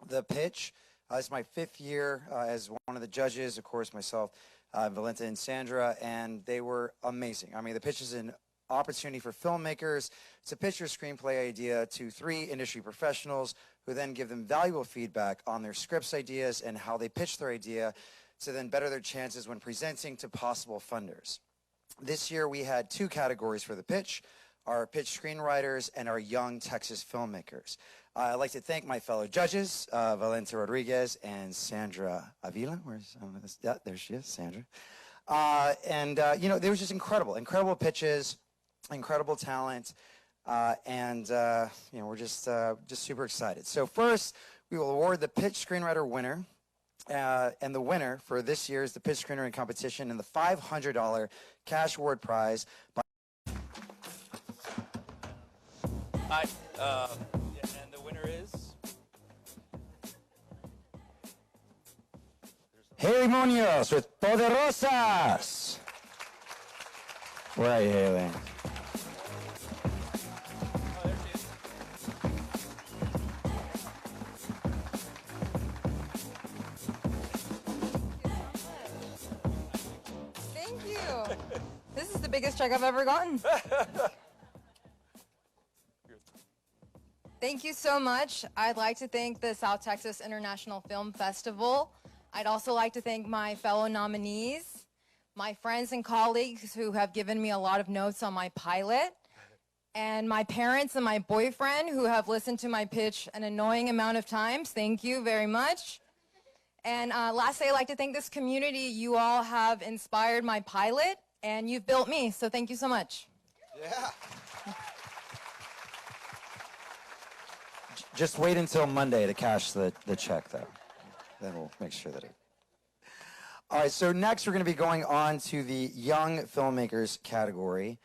The Pitch. It's my 5th year as one of the judges, of course, myself, Valente and Sandra, and they were amazing. I mean, The Pitch is an opportunity for filmmakers to pitch their screenplay idea to 3 industry professionals who then give them valuable feedback on their scripts ideas and how they pitch their idea to then better their chances when presenting to possible funders. This year we had 2 categories for The Pitch, our pitch screenwriters and our young Texas filmmakers. I'd like to thank my fellow judges, Valente Rodriguez and Sandra Avila. Yeah, there she is, Sandra. They were just incredible pitches, incredible talent, we're just super excited. So first, we will award the pitch screenwriter winner, and the winner for this year's the pitch screenwriting competition and the $500 cash award prize. Hi, and the winner is? Haley Munoz with Poderosas. Where are you, Haley? Thank you. This is the biggest check I've ever gotten. Thank you so much. I'd like to thank the South Texas International Film Festival. I'd also like to thank my fellow nominees, my friends and colleagues who have given me a lot of notes on my pilot, and my parents and my boyfriend who have listened to my pitch an annoying amount of times. Thank you very much. And lastly, I'd like to thank this community. You all have inspired my pilot, and you've built me, so thank you so much. Yeah. Just wait until Monday to cash the check, though. Then we'll make sure that it... All right, so next we're going to be going on to the Young Filmmakers category.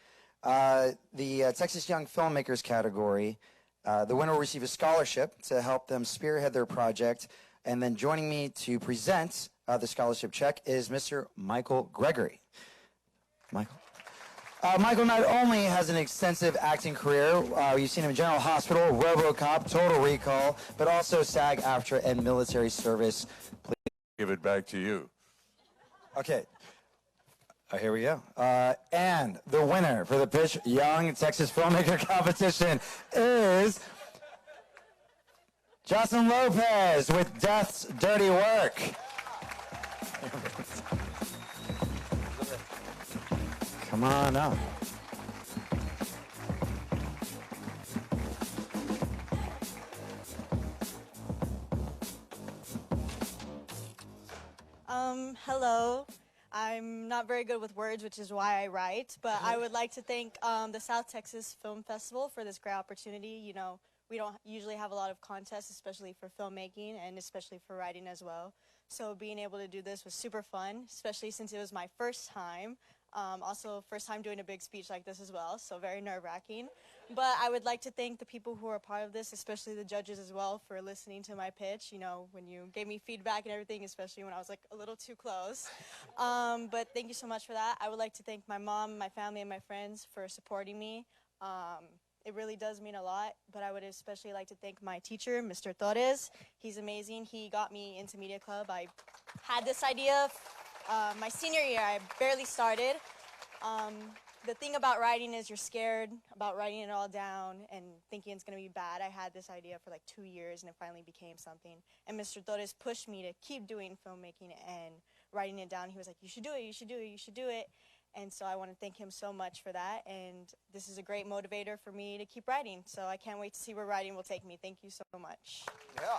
The Texas Young Filmmakers category, the winner will receive a scholarship to help them spearhead their project. And then joining me to present the scholarship check is Mr. Michael Gregory. Michael. Michael not only has an extensive acting career, you've seen him in General Hospital, RoboCop, Total Recall, but also SAG-AFTRA and military service. Please give it back to you. Okay. Here we go. And the winner for the Pitch Young Texas Filmmaker Competition is Jocelyn Lopez with Death's Dirty Work. Come on up. Hello. I'm not very good with words, which is why I write, but I would like to thank the South Texas Film Festival for this great opportunity. You know, we don't usually have a lot of contests, especially for filmmaking and especially for writing as well. So being able to do this was super fun, especially since it was my first time. Also, first time doing a big speech like this as well, so very nerve-wracking. But I would like to thank the people who are a part of this, especially the judges as well, for listening to my pitch, you know, when you gave me feedback and everything, especially when I was like a little too close. But thank you so much for that. I would like to thank my mom, my family, and my friends for supporting me. It really does mean a lot, but I would especially like to thank my teacher, Mr. Torres. He's amazing. He got me into Media Club. I had this idea my senior year. I barely started. The thing about writing is you're scared about writing it all down and thinking it's going to be bad. I had this idea for like 2 years, and it finally became something. And Mr. Torres pushed me to keep doing filmmaking and writing it down. He was like, you should do it, you should do it, you should do it. And so I want to thank him so much for that. And this is a great motivator for me to keep writing. So I can't wait to see where writing will take me. Thank you so much. Yeah.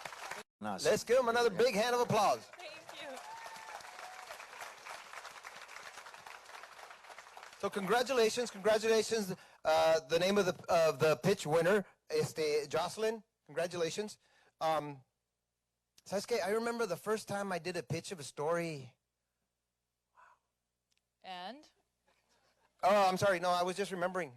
Nice. Let's give him another big hand of applause. Thank you. So congratulations. The name of the pitch winner, Jocelyn. Congratulations. ¿Sabes qué? I remember the first time I did a pitch of a story. And? Oh, I'm sorry. No, I was just remembering.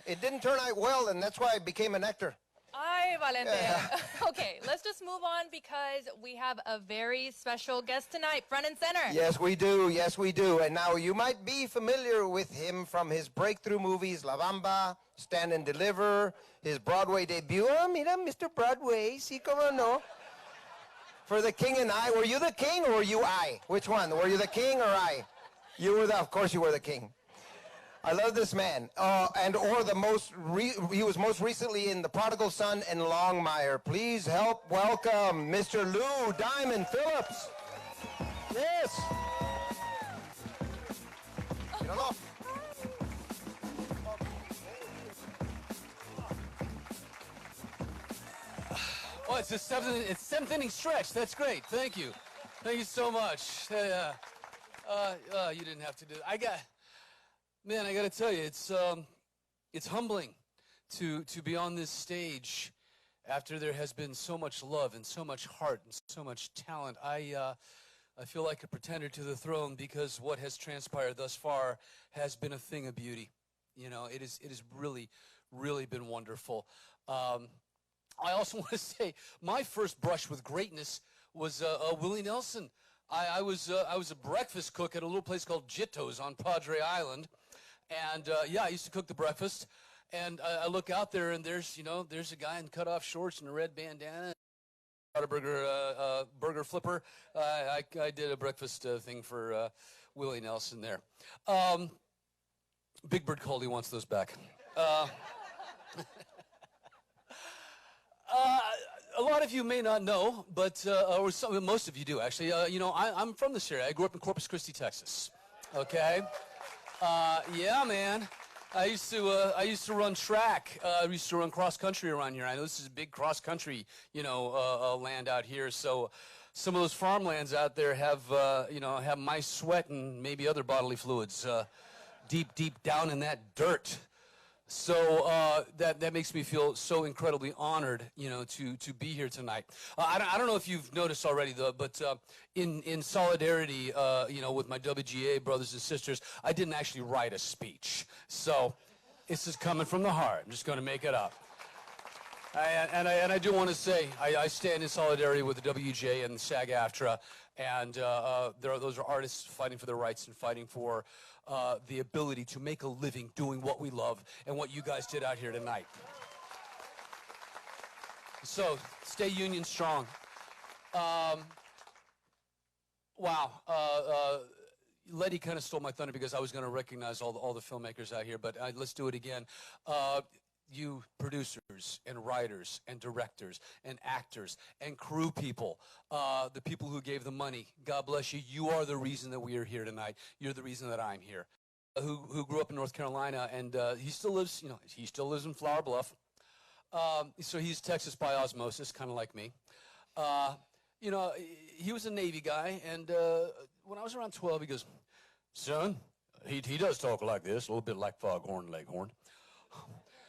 It didn't turn out well, and that's why I became an actor. Ay, Valente. Okay, let's just move on because we have a very special guest tonight, front and center. Yes, we do. Yes, we do. And now you might be familiar with him from his breakthrough movies, La Bamba, Stand and Deliver, his Broadway debut. Oh, mira, Mr. Broadway. Sí, como no. For The King and I. Were you the king or were you I? Which one? Were you the king or I? You were of course you were the king. I love this man. He was most recently in The Prodigal Son and Longmire. Please help welcome Mr. Lou Diamond Phillips. Yes. Oh, it's seventh inning stretch. That's great. Thank you. Thank you so much. You didn't have to do it. Man, I got to tell you, it's humbling to be on this stage after there has been so much love and so much heart and so much talent. I feel like a pretender to the throne because what has transpired thus far has been a thing of beauty. You know, it is really, really been wonderful. I also want to say my first brush with greatness was Willie Nelson. I was a breakfast cook at a little place called Jitto's on Padre Island. And, I used to cook the breakfast, and I look out there, and there's a guy in cutoff shorts and a red bandana, a burger flipper. I did a breakfast thing for Willie Nelson there. Big Bird Coley wants those back. A lot of you may not know, but most of you do, actually. I'm from this area. I grew up in Corpus Christi, Texas. Okay? Yeah, man. I used to run track. I used to run cross country around here. I know this is a big cross country, land out here. So some of those farmlands out there have my sweat and maybe other bodily fluids deep down in that dirt. So that makes me feel so incredibly honored, to be here tonight. I don't know if you've noticed already, though, but in solidarity, with my WGA brothers and sisters, I didn't actually write a speech. So it's just coming from the heart. I'm just going to make it up. And I do want to say I stand in solidarity with the WGA and SAG-AFTRA, and those are artists fighting for their rights and fighting for the ability to make a living doing what we love and what you guys did out here tonight. So stay union strong. Wow. Letty kind of stole my thunder because I was going to recognize all the filmmakers out here, but let's do it again. You producers and writers and directors and actors and crew people, the people who gave the money, God bless you. You are the reason that we are here tonight. You're the reason that I'm here. Who grew up in North Carolina, and he still lives in Flower Bluff. So he's Texas by osmosis, kind of like me. He was a Navy guy, and when I was around 12, he goes, son, he does talk like this, a little bit like Foghorn Leghorn.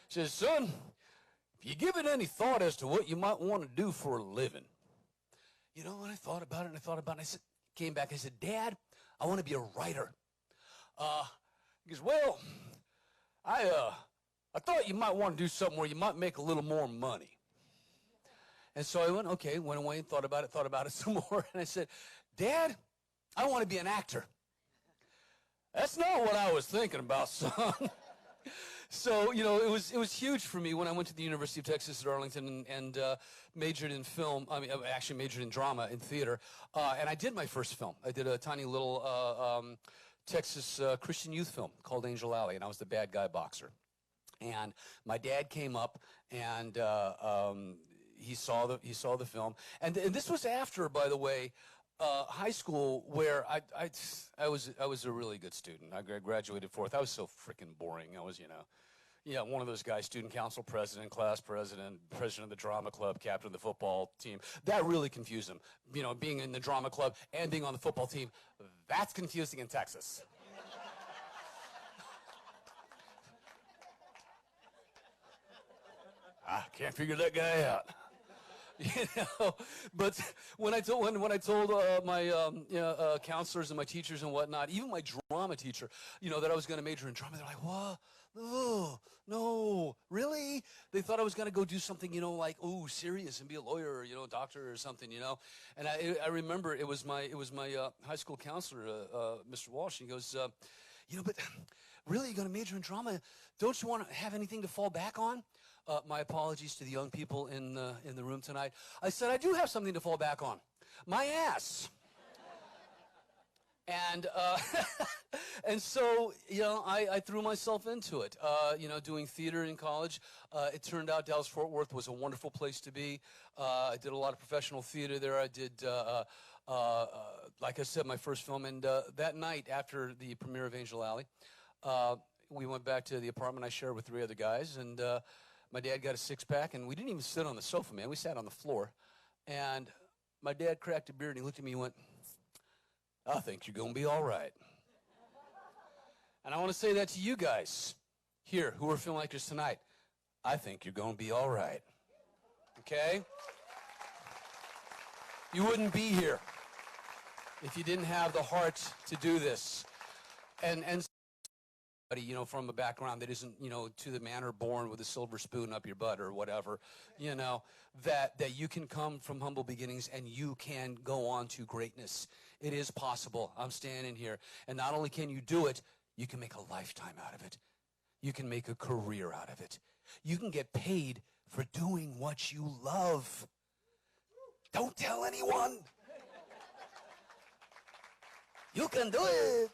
Says, son, if you give it any thought as to what you might want to do for a living. And I thought about it, and I said, came back, I said, Dad, I want to be a writer. He goes, well, I thought you might want to do something where you might make a little more money. And so I went away and thought about it some more, and I said, Dad, I want to be an actor. That's not what I was thinking about, son. So, it was huge for me when I went to the University of Texas at Arlington and majored in film. I actually majored in drama and theater. And I did my first film. I did a tiny little Texas Christian youth film called Angel Alley, and I was the bad guy boxer. And my dad came up and he saw the film. And this was after, by the way, high school, where I was a really good student. I graduated fourth. I was so freaking boring. I was, one of those guys, student council president, class president, president of the drama club, captain of the football team. That really confused them. Being in the drama club and being on the football team, that's confusing in Texas. I can't figure that guy out. You know, but when I told my counselors and my teachers and whatnot, even my drama teacher, you know, that I was going to major in drama, they're like, "What? Oh, no, really?" They thought I was going to go do something, you know, like, oh, serious and be a lawyer or, you know, doctor or something, you know. And I remember it was my high school counselor, Mr. Walsh. And he goes, you know, but really, you're going to major in drama? Don't you want to have anything to fall back on? My apologies to the young people in the room tonight. I said, I do have something to fall back on. My ass. And and so, you know, I threw myself into it, you know, doing theater in college. It turned out Dallas-Fort Worth was a wonderful place to be. I did a lot of professional theater there. I did, like I said, my first film. And that night after the premiere of Angel Alley, we went back to the apartment I shared with 3 other guys. And my dad got a six-pack, and we didn't even sit on the sofa, man. We sat on the floor. And my dad cracked a beer, and he looked at me and went, I think you're going to be all right. And I want to say that to you guys here who are filmmakers tonight. I think you're going to be all right. Okay? You wouldn't be here if you didn't have the heart to do this. And you know, from a background that isn't, you know, to the manner born with a silver spoon up your butt or whatever, you know, that you can come from humble beginnings and you can go on to greatness. It is possible. I'm standing here. And not only can you do it, you can make a lifetime out of it. You can make a career out of it. You can get paid for doing what you love. Don't tell anyone. You can do it.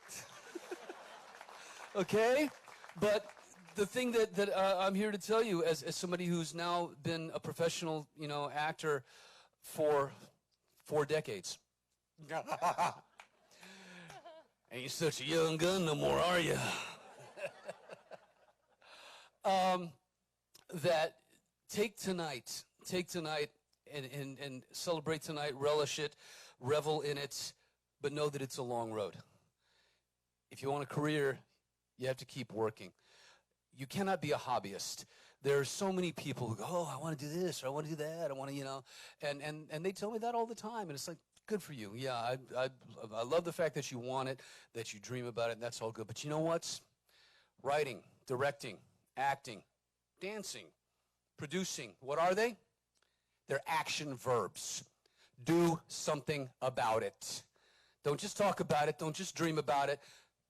Okay? But the thing that I'm here to tell you, as somebody who's now been a professional, you know, actor for 4 decades. Ain't such a young gun no more, are you? That take tonight and celebrate tonight, relish it, revel in it, but know that it's a long road. If you want a career, you have to keep working. You cannot be a hobbyist. There are so many people who go, oh, I want to do this, or I want to do that, I want to, you know, and they tell me that all the time, and it's like, good for you. Yeah, I love the fact that you want it, that you dream about it, and that's all good. But you know what? Writing, directing, acting, dancing, producing, what are they? They're action verbs. Do something about it. Don't just talk about it. Don't just dream about it.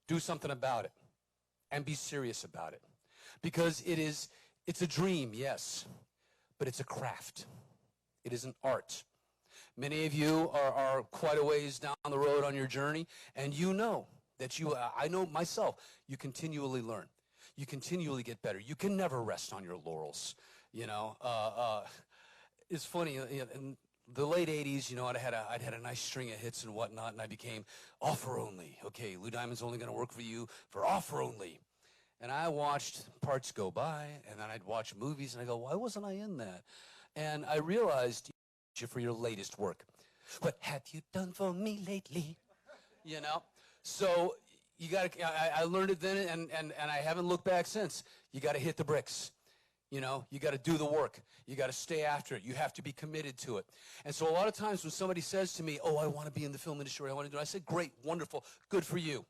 Do something about it. And be serious about it. Because it's a dream, yes, but it's a craft. It is an art. Many of you are quite a ways down the road on your journey, and you know that I know myself, you continually learn. You continually get better. You can never rest on your laurels, you know. It's funny, in the late 80s, you know, I'd had a nice string of hits and whatnot, and I became offer only. Okay, Lou Diamond's only going to work for you for offer only. And I watched parts go by, and then I'd watch movies, and I go, why wasn't I in that? And I realized you for your latest work. What have you done for me lately? You know? So you got to, I learned it then, and I haven't looked back since. You got to hit the bricks. You know, you got to do the work. You got to stay after it. You have to be committed to it. And so a lot of times when somebody says to me, oh, I want to be in the film industry, I want to do it, I say, great, wonderful, good for you.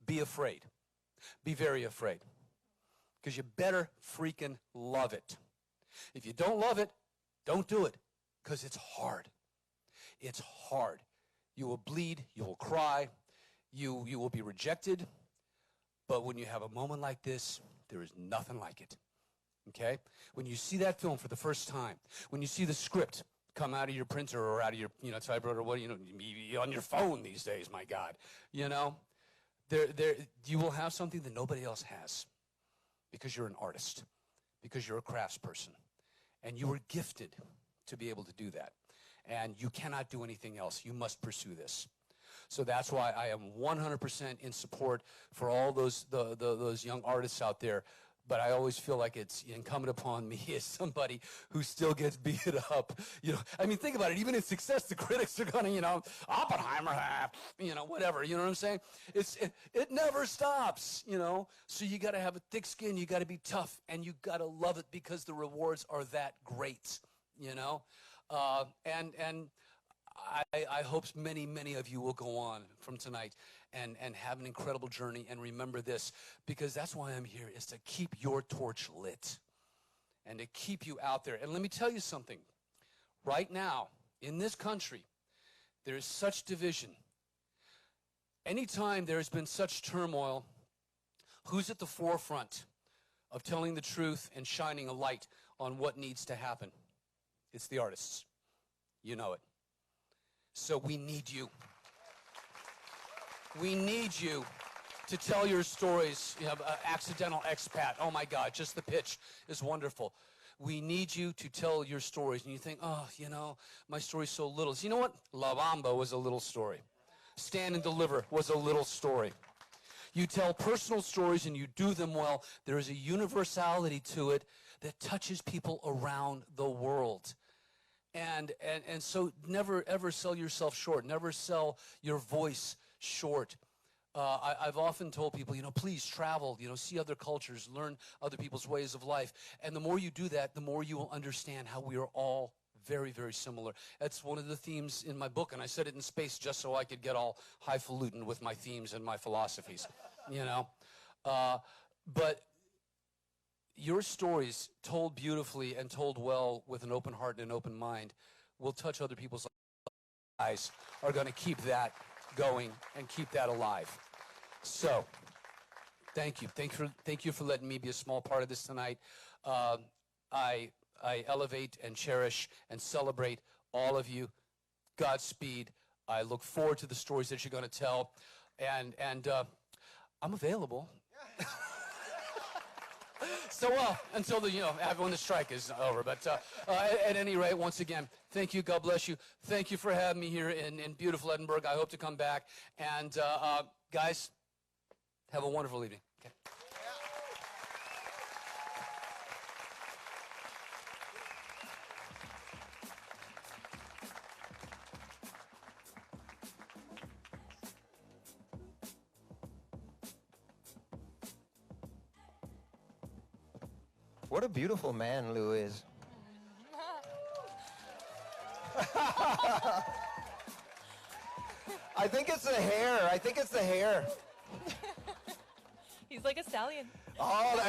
Be afraid. Be very afraid. Because you better freaking love it. If you don't love it, don't do it. Because it's hard. It's hard. You will bleed. You will cry. You will be rejected. But when you have a moment like this, there is nothing like it. Okay? When you see that film for the first time, when you see the script come out of your printer or out of your, you know, typewriter, or what, you know, on your phone these days, my God, you know, you will have something that nobody else has because you're an artist, because you're a craftsperson, and you were gifted to be able to do that. And you cannot do anything else. You must pursue this. So that's why I am 100% in support for all those young artists out there. but I always feel like it's incumbent upon me as somebody who still gets beat up. You know, I mean, think about it. Even in success, the critics are gonna, you know, Oppenheimer, you know, whatever. You know what I'm saying? It never stops. You know, so you got to have a thick skin. You got to be tough, and you got to love it because the rewards are that great. You know, and I hope many of you will go on from tonight and have an incredible journey. And remember this, because that's why I'm here, is to keep your torch lit and to keep you out there. And let me tell you something. Right now, in this country, there is such division. Anytime there has been such turmoil, who's at the forefront of telling the truth and shining a light on what needs to happen? It's the artists. You know it. So we need you. We need you to tell your stories. You have accidental expat. Oh my God, just the pitch is wonderful. We need you to tell your stories. And you think, oh, you know, my story's so little. So you know what? La Bamba was a little story. Stand and Deliver was a little story. You tell personal stories and you do them well. There is a universality to it that touches people around the world. And so never, ever sell yourself short. Never sell your voice short. I've often told people, you know, please travel, you know, see other cultures, learn other people's ways of life. And the more you do that, the more you will understand how we are all very, very similar. That's one of the themes in my book, and I said it in space just so I could get all highfalutin with my themes and my philosophies, you know. But your stories, told beautifully and told well with an open heart and an open mind, will touch other people's lives, are going to keep that going and keep that alive. So, thank you. Thank you for letting me be a small part of this tonight. I elevate and cherish and celebrate all of you. Godspeed. I look forward to the stories that you're going to tell. And I'm available. So, until the, you know, when the strike is over. But at any rate, once again, thank you. God bless you. Thank you for having me here in beautiful Edinburgh. I hope to come back. And guys, have a wonderful evening. Okay. What a beautiful man Lou is. I think it's the hair. I think it's the hair. He's like a stallion. Oh,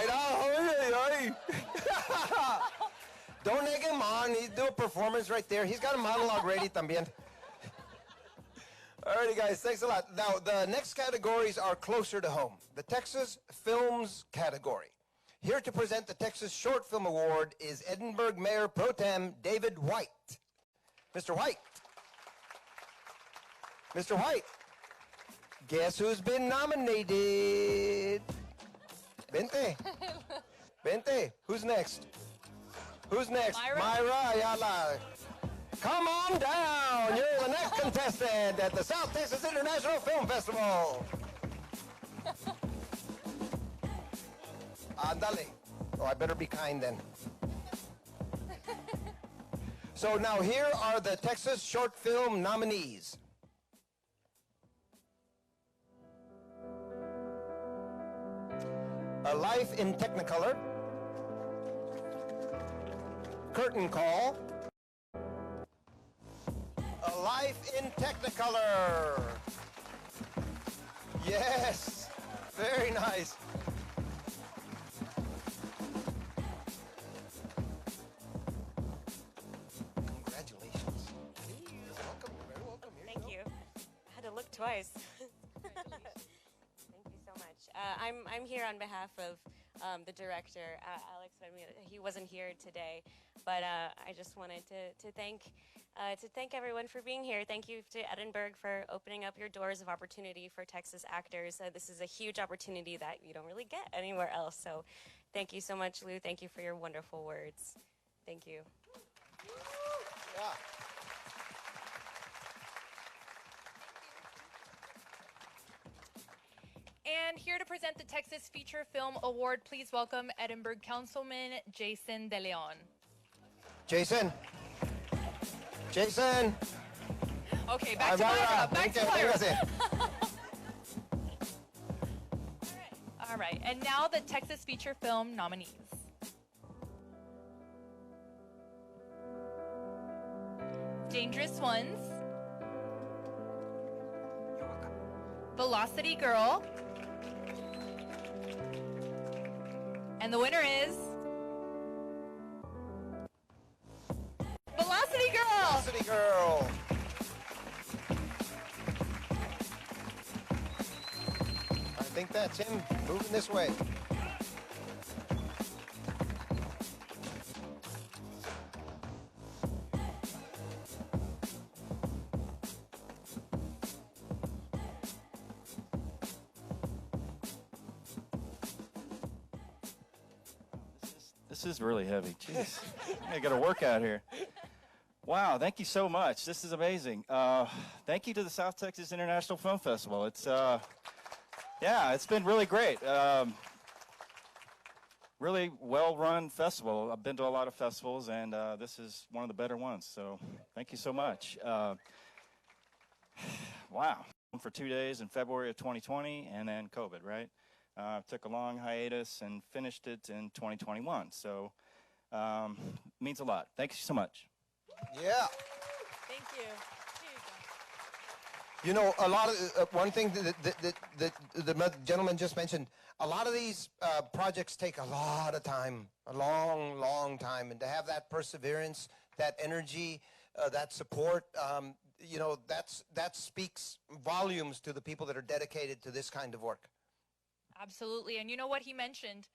don't egg him on. He's doing a performance right there. He's got a monologue ready también. Alrighty, guys. Thanks a lot. Now, the next categories are closer to home. The Texas Films category. Here to present the Texas Short Film Award is Edinburgh Mayor Pro Tem David White. Mr. White. Mr. White. Guess who's been nominated? Vente. Vente. Who's next? Who's next? Myra Ayala. Come on down. You're the next contestant at the South Texas International Film Festival. Andale. Oh, I better be kind then. So now here are the Texas Short Film nominees. A Life in Technicolor, Curtain Call, A Life in Technicolor. Yes, very nice. Congratulations. Welcome, you're very welcome. Thank you. I had to look twice. Thank you so much. I'm here on behalf of the director, Alex. He wasn't here today, but I just wanted to thank everyone for being here. Thank you to Edinburgh for opening up your doors of opportunity for Texas actors. This is a huge opportunity that you don't really get anywhere else. So thank you so much, Lou. Thank you for your wonderful words. Thank you. Yeah. And here to present the Texas Feature Film Award, please welcome Edinburgh Councilman Jason De Leon. Jason. Jason. Okay, back to Myra. Back to Myra. All right, and now the Texas Feature Film nominees. Dangerous Ones, Velocity Girl, and the winner is Velocity Girl. Velocity Girl. I think that's him moving this way. This is really heavy. Jeez. I got to work out here. Wow, thank you so much. This is amazing. Thank you to the South Texas International Film Festival. It's, yeah, it's been really great. Really well-run festival. I've been to a lot of festivals, and this is one of the better ones. So thank you so much. Wow. For 2 days in February of 2020, and then COVID, right? Took a long hiatus and finished it in 2021. So means a lot. Thank you so much. Yeah. Thank you. You know, a lot of one thing that the gentleman just mentioned. A lot of these projects take a lot of time, a long, long time, and to have that perseverance, that energy, that support, you know, that speaks volumes to the people that are dedicated to this kind of work. Absolutely. And you know what? He mentioned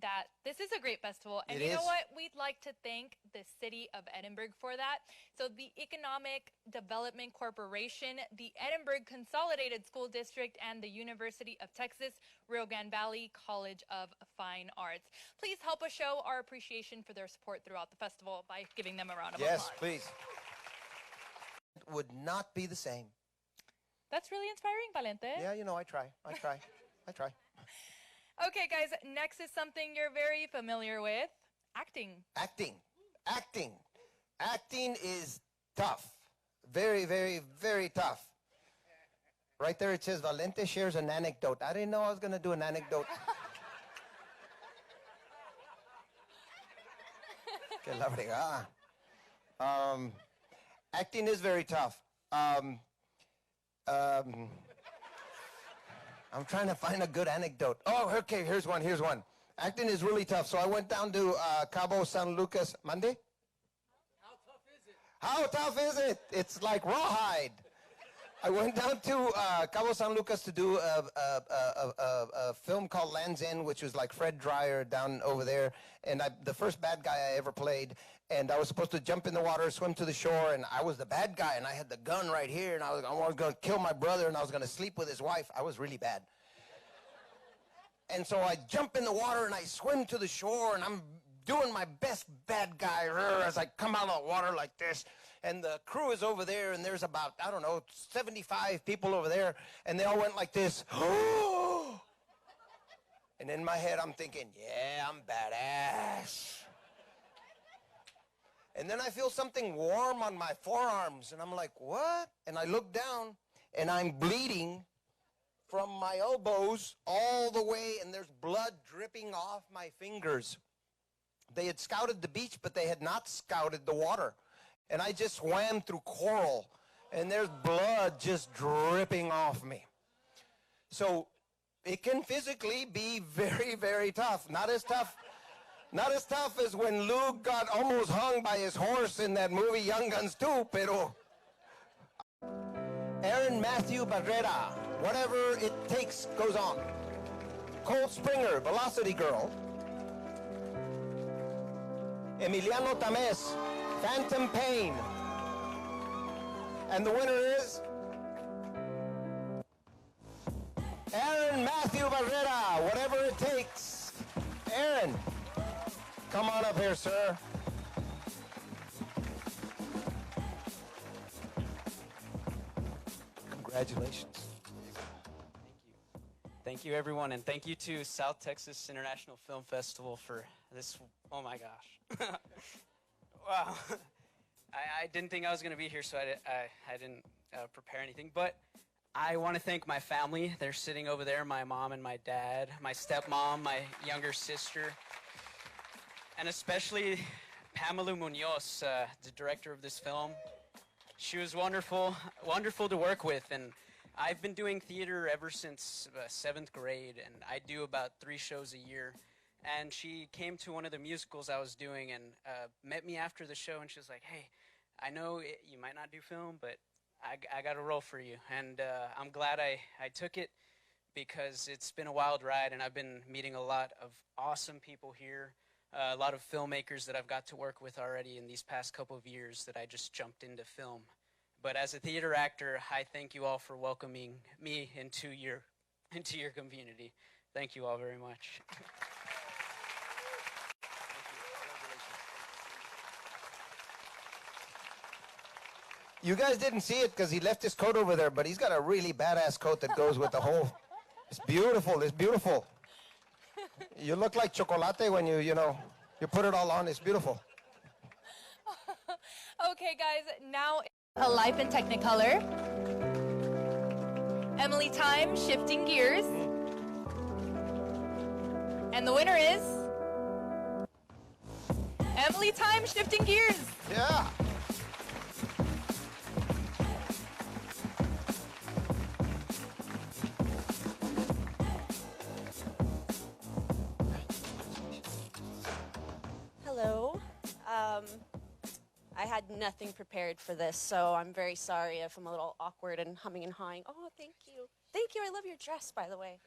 that this is a great festival. And It you know is. what? We'd like to thank the city of Edinburgh for that. So the Economic Development Corporation, the Edinburgh Consolidated School District, and the University of Texas Rio Grande Valley College of Fine Arts. Please help us show our appreciation for their support throughout the festival by giving them a round of applause. Yes, please. It would not be the same. That's really inspiring, Valente. Yeah, you know, I try. I try. I try. Okay, guys, next is something you're very familiar with, acting. Acting. Acting. Acting is tough. Very, very, very tough. Right there it says Valente shares an anecdote. I didn't know I was going to do an anecdote. Que la fregada. Acting is very tough. I'm trying to find a good anecdote. Oh, okay, here's one. Acting is really tough. So I went down to Cabo San Lucas Monday. How tough is it? It's like rawhide. I went down to Cabo San Lucas to do a film called Land's End, which was like Fred Dryer down over there. And the first bad guy I ever played. And I was supposed to jump in the water, swim to the shore, and I was the bad guy, and I had the gun right here, and I was going to kill my brother, and I was going to sleep with his wife. I was really bad. And so I jump in the water, and I swim to the shore, and I'm doing my best bad guy as I come out of the water like this. And the crew is over there, and there's about, I don't know, 75 people over there, and they all went like this. And in my head, I'm thinking, yeah, I'm badass. And then I feel something warm on my forearms, and I'm like, what? And I look down, and I'm bleeding from my elbows all the way, and there's blood dripping off my fingers. They had scouted the beach, but they had not scouted the water. And I just swam through coral, and there's blood just dripping off me. So it can physically be very, very tough. Not as tough as when Luke got almost hung by his horse in that movie Young Guns 2, pero... Aaron Matthew Barrera, Whatever It Takes Goes On. Cole Springer, Velocity Girl. Emiliano Tamés, Phantom Pain. And the winner is... Aaron Matthew Barrera, Whatever It Takes. Aaron, come on up here, sir. Congratulations. Thank Thank you, everyone, and thank you to South Texas International Film Festival for this. Oh my gosh! Wow, I didn't think I was going to be here, so I didn't prepare anything. But I want to thank my family. They're sitting over there, my mom and my dad, my stepmom, my younger sister, and especially Pamela Munoz, the director of this film. She was wonderful to work with, and I've been doing theater ever since 7th grade, and I do about 3 shows a year. And she came to one of the musicals I was doing and met me after the show, and she was like, hey, I know you might not do film, but I got a role for you. And I'm glad I took it, because it's been a wild ride, and I've been meeting a lot of awesome people here, a lot of filmmakers that I've got to work with already in these past couple of years that I just jumped into film. But as a theater actor, I thank you all for welcoming me into your community. Thank you all very much. You guys didn't see it because he left his coat over there, but he's got a really badass coat that goes with the whole. It's beautiful. It's beautiful. You look like chocolate when you put it all on. It's beautiful. Okay, guys, now a life in Technicolor. Emily Time, Shifting Gears. And the winner is Emily Time, Shifting Gears. Yeah. Hello. I had nothing prepared for this, so I'm very sorry if I'm a little awkward and humming and hawing. Oh, thank you. Thank you. I love your dress, by the way.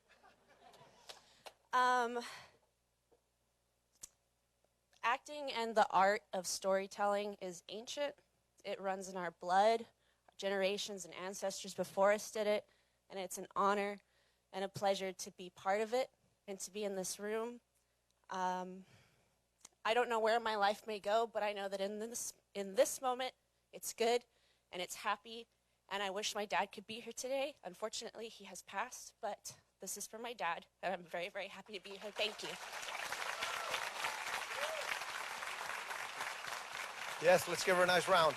Acting and the art of storytelling is ancient. It runs in our blood. Generations and ancestors before us did it, and it's an honor and a pleasure to be part of it and to be in this room. I don't know where my life may go, but I know that in this moment, it's good and it's happy, and I wish my dad could be here today. Unfortunately, he has passed, but this is for my dad, and I'm very, very happy to be here. Thank you. Yes, let's give her a nice round.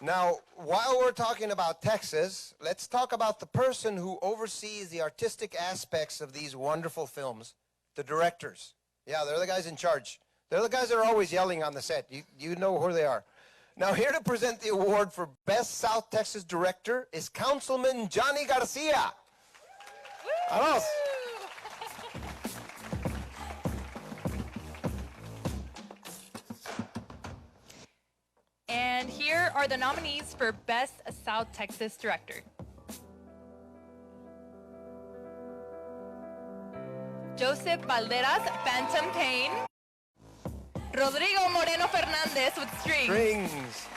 Now, while we're talking about Texas, let's talk about the person who oversees the artistic aspects of these wonderful films, the directors. Yeah, they're the guys in charge. They're the guys that are always yelling on the set. You know who they are. Now, here to present the award for Best South Texas Director is Councilman Johnny Garcia. Vamos. And here are the nominees for Best South Texas Director. Joseph Valderas, Phantom Pain. Rodrigo Moreno Fernandez with Strings. Strings.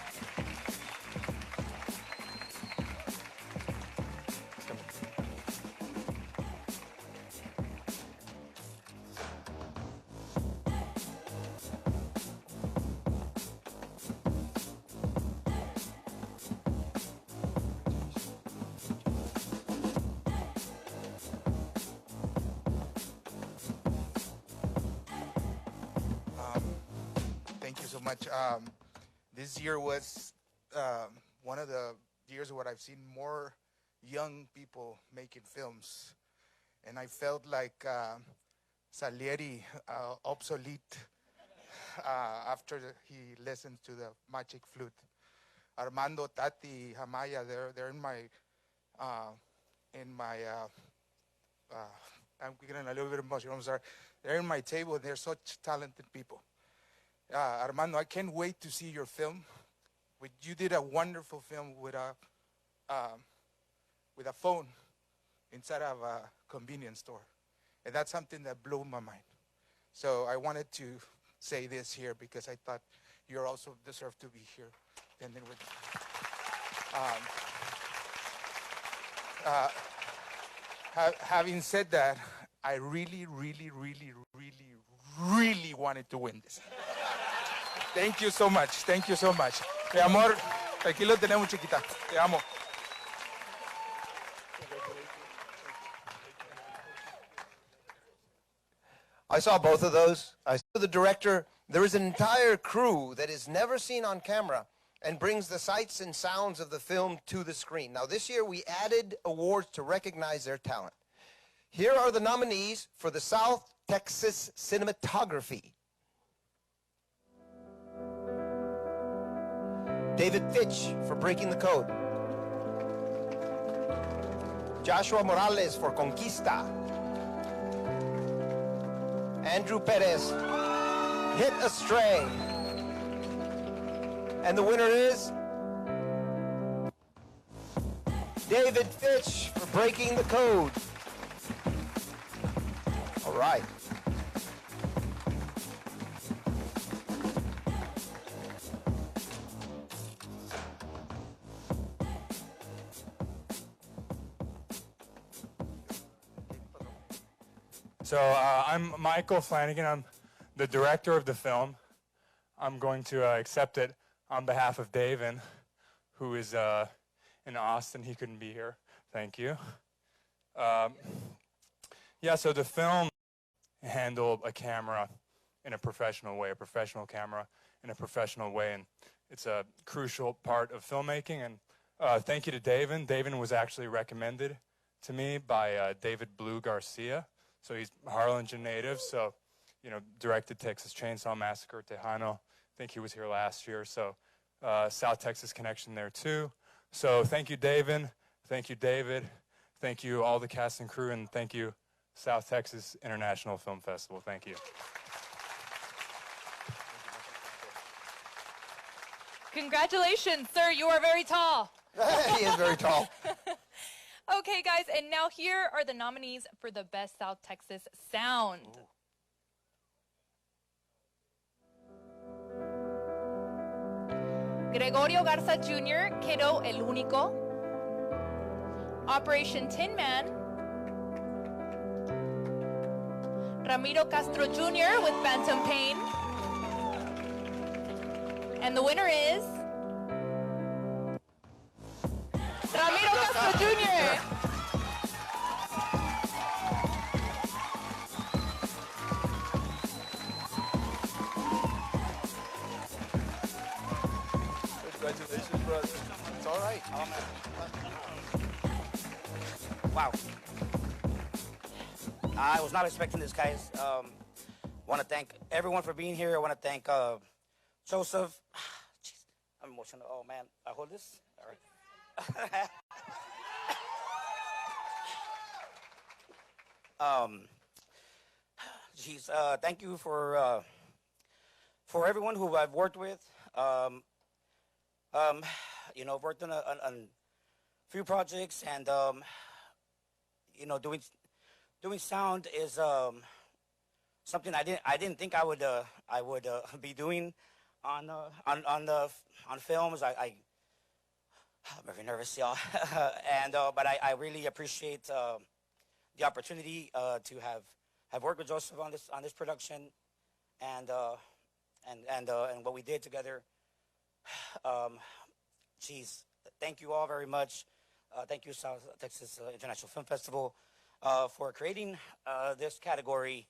Thank you so much. This year was one of the years where I've seen more young people making films, and I felt like Salieri obsolete after he listened to the magic flute. Armando, Tati, Hamaya, they're in my I'm getting a little bit emotional, I'm sorry. They're in my table, and they're such talented people. Armando, I can't wait to see your film. You did a wonderful film with a phone inside of a convenience store. And that's something that blew my mind. So I wanted to say this here because I thought you also deserve to be here. And then having said that, I really, really, really, really, really wanted to win this. Thank you so much. Thank you so much. Mi amor, aquí lo tenemos, chiquita. Te amo. I saw both of those. I saw the director. There is an entire crew that is never seen on camera and brings the sights and sounds of the film to the screen. Now, this year we added awards to recognize their talent. Here are the nominees for the South Texas Cinematography. David Fitch for Breaking the Code. Joshua Morales for Conquista. Andrew Perez, Hit Astray. And the winner is David Fitch for Breaking the Code. All right. So I'm Michael Flanagan. I'm the director of the film. I'm going to accept it on behalf of Davin, who is in Austin. He couldn't be here. Thank you. Yeah, so the film handled a camera in a professional way, a professional camera in a professional way, and it's a crucial part of filmmaking. And thank you to Davin. Davin was actually recommended to me by David Blue Garcia. So he's Harlingen native, so, you know, directed Texas Chainsaw Massacre, Tejano. I think he was here last year, so South Texas connection there too. So thank you, Davin. Thank you, David. Thank you, all the cast and crew, and thank you, South Texas International Film Festival. Thank you. Congratulations, sir. You are very tall. He is very tall. Okay, guys, and now here are the nominees for the Best South Texas Sound. Gregorio Garza Jr., Kiddo El Único. Operation Tin Man. Ramiro Castro Jr. with Phantom Pain. And the winner is Ramiro Castro Jr. Congratulations, brother. It's all right. Oh, man. Wow. I was not expecting this, guys. Want to thank everyone for being here. I want to thank Joseph. Jeez, I'm emotional. Oh, man. I hold this? All right. Thank you for everyone who I've worked with. You know, I've worked on a few projects, and you know, doing sound is something I didn't think I would be doing on films. I'm very nervous, y'all, and but I really appreciate the opportunity to have worked with Joseph on this production, and what we did together. Geez, thank you all very much. Thank you, South Texas International Film Festival, for creating this category.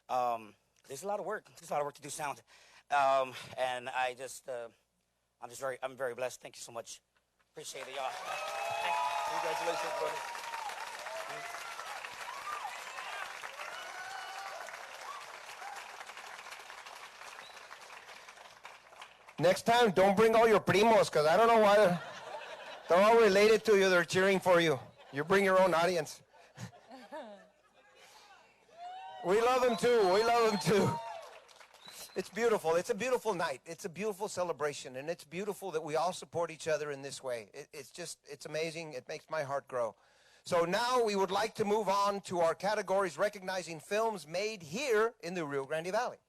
There's a lot of work. There's a lot of work to do sound, and I'm very blessed. Thank you so much. Appreciate it, y'all. Congratulations, brother. Next time, don't bring all your primos, because I don't know why. They're all related to you. They're cheering for you. You bring your own audience. We love them too. We love them too. It's beautiful. It's a beautiful night. It's a beautiful celebration, and it's beautiful that we all support each other in this way. It's amazing. It makes my heart grow. So now we would like to move on to our categories recognizing films made here in the Rio Grande Valley.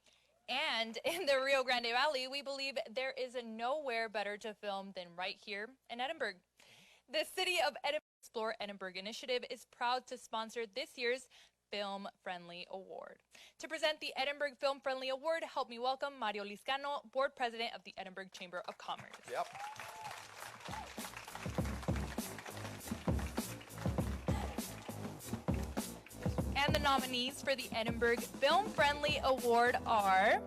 And in the Rio Grande Valley, we believe there is nowhere better to film than right here in Edinburg. The City of Edinburgh Explore Edinburgh initiative is proud to sponsor this year's Film Friendly Award. To present the Edinburgh Film Friendly Award, help me welcome Mario Liscano, Board President of the Edinburgh Chamber of Commerce. Yep. And the nominees for the Edinburgh Film Friendly Award are...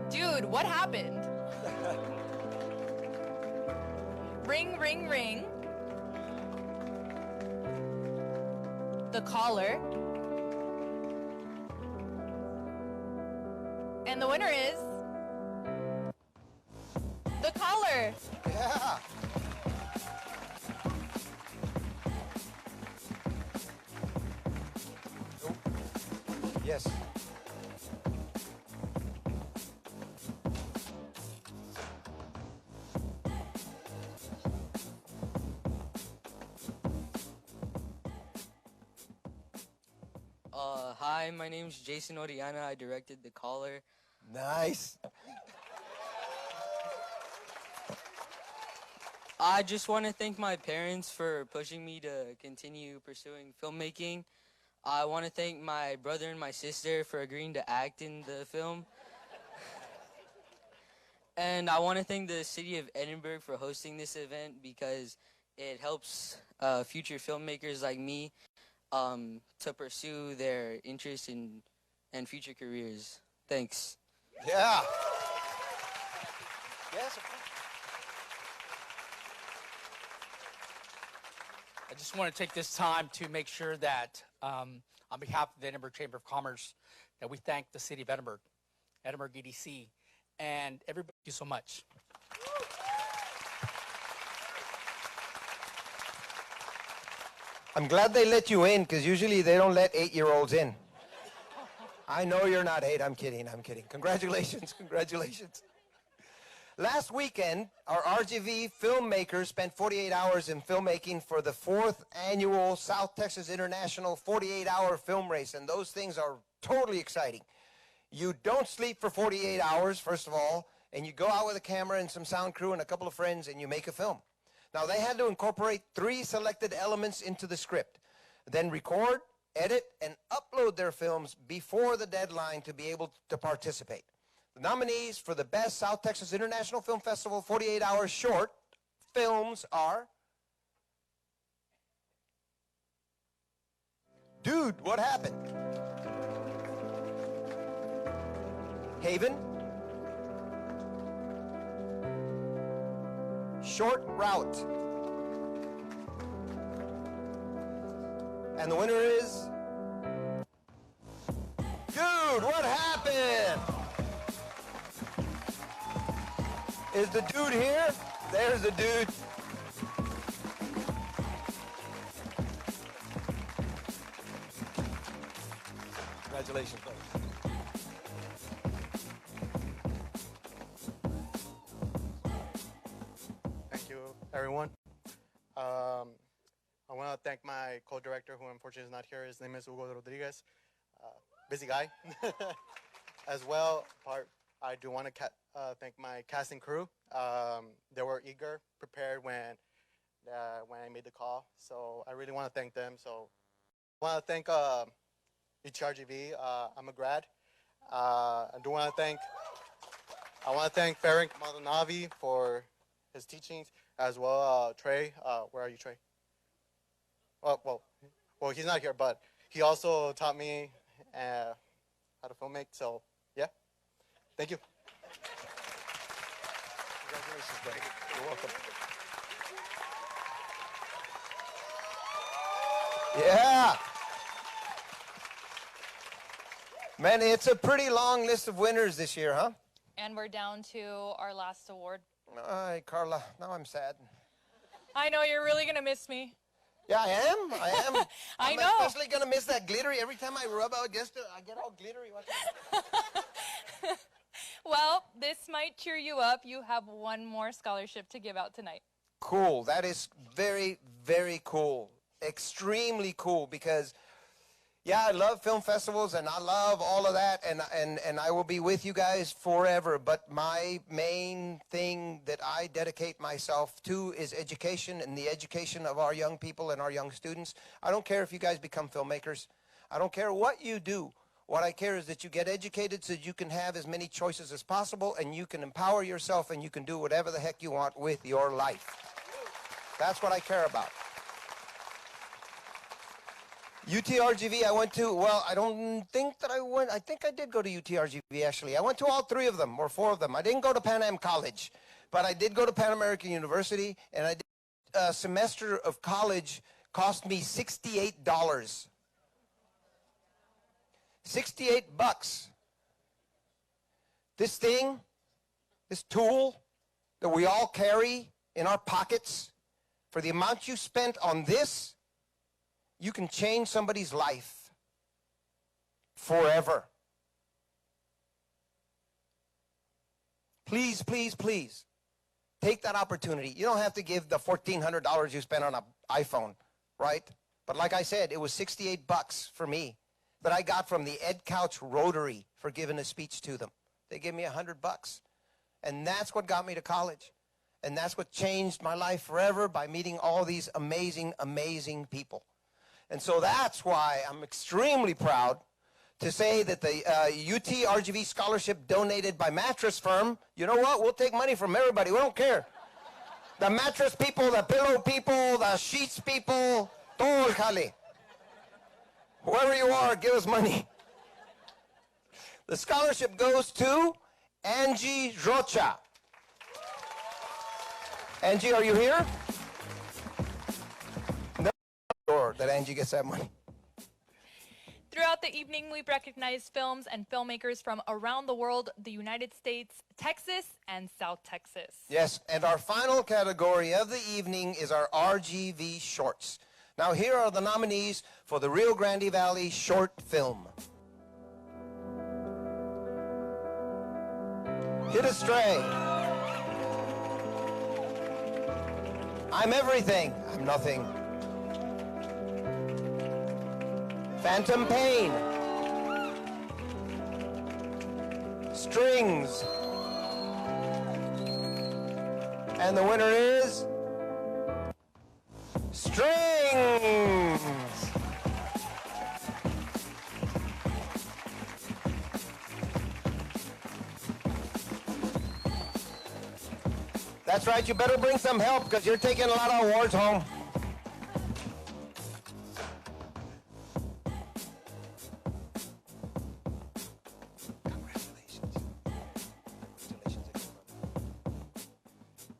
Dude, what happened? Ring, ring, ring. The Caller. And the winner is... The Caller. Yeah. Yes. Hi, my name's Jason Oriana. I directed The Caller. Nice. I just want to thank my parents for pushing me to continue pursuing filmmaking. I want to thank my brother and my sister for agreeing to act in the film. And I want to thank the city of Edinburgh for hosting this event because it helps future filmmakers like me to pursue their interests and future careers. Thanks. Yeah. Yes. I just want to take this time to make sure that on behalf of the Edinburgh Chamber of Commerce that we thank the city of Edinburgh, Edinburgh EDC, and everybody. Thank you so much. I'm glad they let you in because usually they don't let 8-year-olds in. I know you're not 8. I'm kidding. I'm kidding. Congratulations. Congratulations. Last weekend, our RGV filmmakers spent 48 hours in filmmaking for the 4th annual South Texas International 48-hour film race, and those things are totally exciting. You don't sleep for 48 hours, first of all, and you go out with a camera and some sound crew and a couple of friends, and you make a film. Now, they had to incorporate 3 selected elements into the script, then record, edit, and upload their films before the deadline to be able to participate. The nominees for the Best South Texas International Film Festival 48-hour short films are... Dude, what happened? Haven. Short Route. And the winner is... Dude, what happened? Is the dude here? There's the dude. Congratulations, folks. Thank you, everyone. I want to thank my co-director, who unfortunately is not here. His name is Hugo Rodriguez. Busy guy. As well, I do want to thank my casting crew. They were eager, prepared when I made the call. So I really want to thank them. So I want to thank HRGV. I'm a grad. I want to thank Ferenc Maldonado for his teachings, as well Trey. Where are you, Trey? Well, he's not here, but he also taught me how to filmmake. So yeah, thank you. Congratulations, buddy. You're welcome. Yeah. Man, it's a pretty long list of winners this year, huh? And we're down to our last award. All right, Carla, now I'm sad. I know you're really going to miss me. Yeah, I am. I I'm know. especially going to miss that glittery. Every time I rub out against it, I get all glittery. Well, this might cheer you up. You have one more scholarship to give out tonight. Cool. That is very, very cool. Extremely cool because, yeah, I love film festivals and I love all of that and I will be with you guys forever. But my main thing that I dedicate myself to is education and the education of our young people and our young students. I don't care if you guys become filmmakers. I don't care what you do. What I care is that you get educated so you can have as many choices as possible and you can empower yourself and you can do whatever the heck you want with your life. That's what I care about. UTRGV I went to, well, I don't think that I went, I think I did go to UTRGV actually. I went to all 3 of them, or 4 of them. I didn't go to Pan Am College, but I did go to Pan American University, and I did a semester of college cost me $68. 68 bucks. This thing, this tool that we all carry in our pockets, for the amount you spent on this, you can change somebody's life forever. Please, please, please, take that opportunity. You don't have to give the $1,400 you spent on an iPhone, right? But like I said, it was 68 bucks for me that I got from the Ed Couch Rotary for giving a speech to them. They gave me $100. And that's what got me to college. And that's what changed my life forever, by meeting all these amazing, amazing people. And so that's why I'm extremely proud to say that the UTRGV scholarship donated by Mattress Firm, you know what? We'll take money from everybody. We don't care. The mattress people, the pillow people, the sheets people, todo el jale. Whoever you are, give us money. The scholarship goes to Angie Rocha. Angie, are you here? No, sure that Angie gets that money. Throughout the evening, we've recognized films and filmmakers from around the world, the United States, Texas, and South Texas. Yes, and our final category of the evening is our RGV Shorts. Now, here are the nominees for the Rio Grande Valley Short Film. Hit a Stray. I'm Everything. I'm Nothing. Phantom Pain. Strings. And the winner is Strings. That's right, you better bring some help because you're taking a lot of awards home.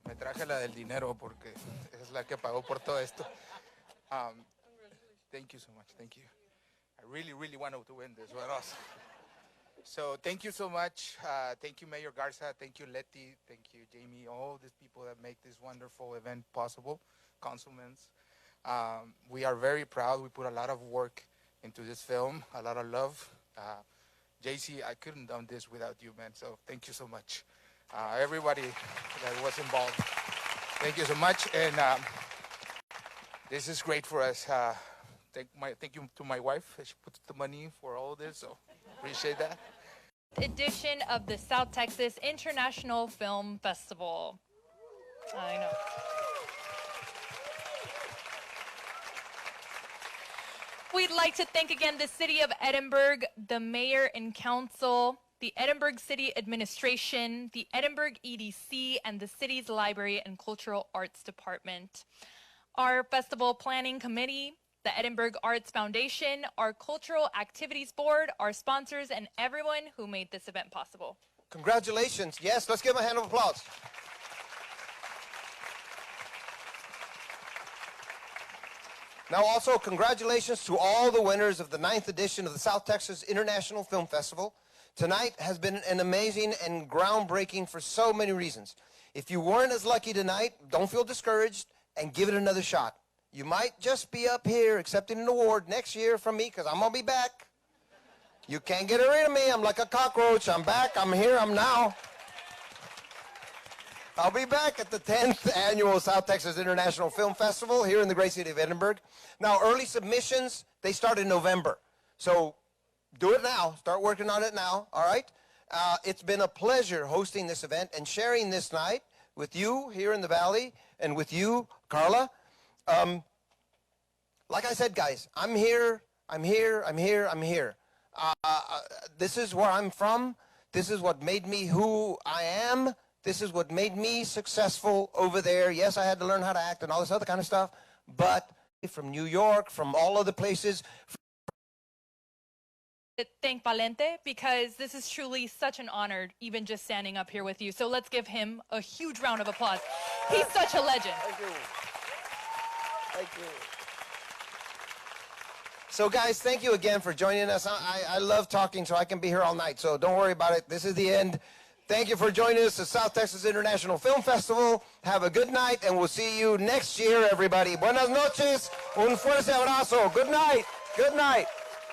Me traje la del dinero porque es la que pagó por todo esto. Thank you so much. Thank you. I really, really wanted to win this. What else? So thank you so much. Thank you, Mayor Garza. Thank you, Letty. Thank you, Jamie. All these people that make this wonderful event possible. Councilmen. We are very proud. We put a lot of work into this film, a lot of love. JC, I couldn't have done this without you, man. So thank you so much. Everybody that was involved. Thank you so much. And this is great for us. Thank you to my wife. She puts the money for all this, so appreciate that. Edition of the South Texas International Film Festival. I know. We'd like to thank again the City of Edinburgh, the Mayor and Council, the Edinburgh City Administration, the Edinburgh EDC, and the city's Library and Cultural Arts Department. Our Festival Planning Committee, the Edinburgh Arts Foundation, our Cultural Activities Board, our sponsors, and everyone who made this event possible. Congratulations. Yes, let's give them a hand of applause. Now also, congratulations to all the winners of the 9th edition of the South Texas International Film Festival. Tonight has been an amazing and groundbreaking for so many reasons. If you weren't as lucky tonight, don't feel discouraged and give it another shot. You might just be up here accepting an award next year from me because I'm going to be back. You can't get rid of me. I'm like a cockroach. I'm back. I'm here. I'm now. I'll be back at the 10th Annual South Texas International Film Festival here in the great city of Edinburgh. Now, early submissions, they start in November. So do it now. Start working on it now, all right? It's been a pleasure hosting this event and sharing this night with you here in the Valley and with you, Carla. Like I said, guys, I'm here. This is where I'm from. This is what made me who I am. This is what made me successful over there. Yes, I had to learn how to act and all this other kind of stuff, but from New York, from all of the places. Thank Valente, because this is truly such an honor, even just standing up here with you. So let's give him a huge round of applause. He's such a legend. Thank you. Thank you. So guys, thank you again for joining us. I love talking, so I can be here all night. So don't worry about it. This is the end. Thank you for joining us at South Texas International Film Festival. Have a good night, and we'll see you next year, everybody. Buenas noches. Un fuerte abrazo. Good night. Good night.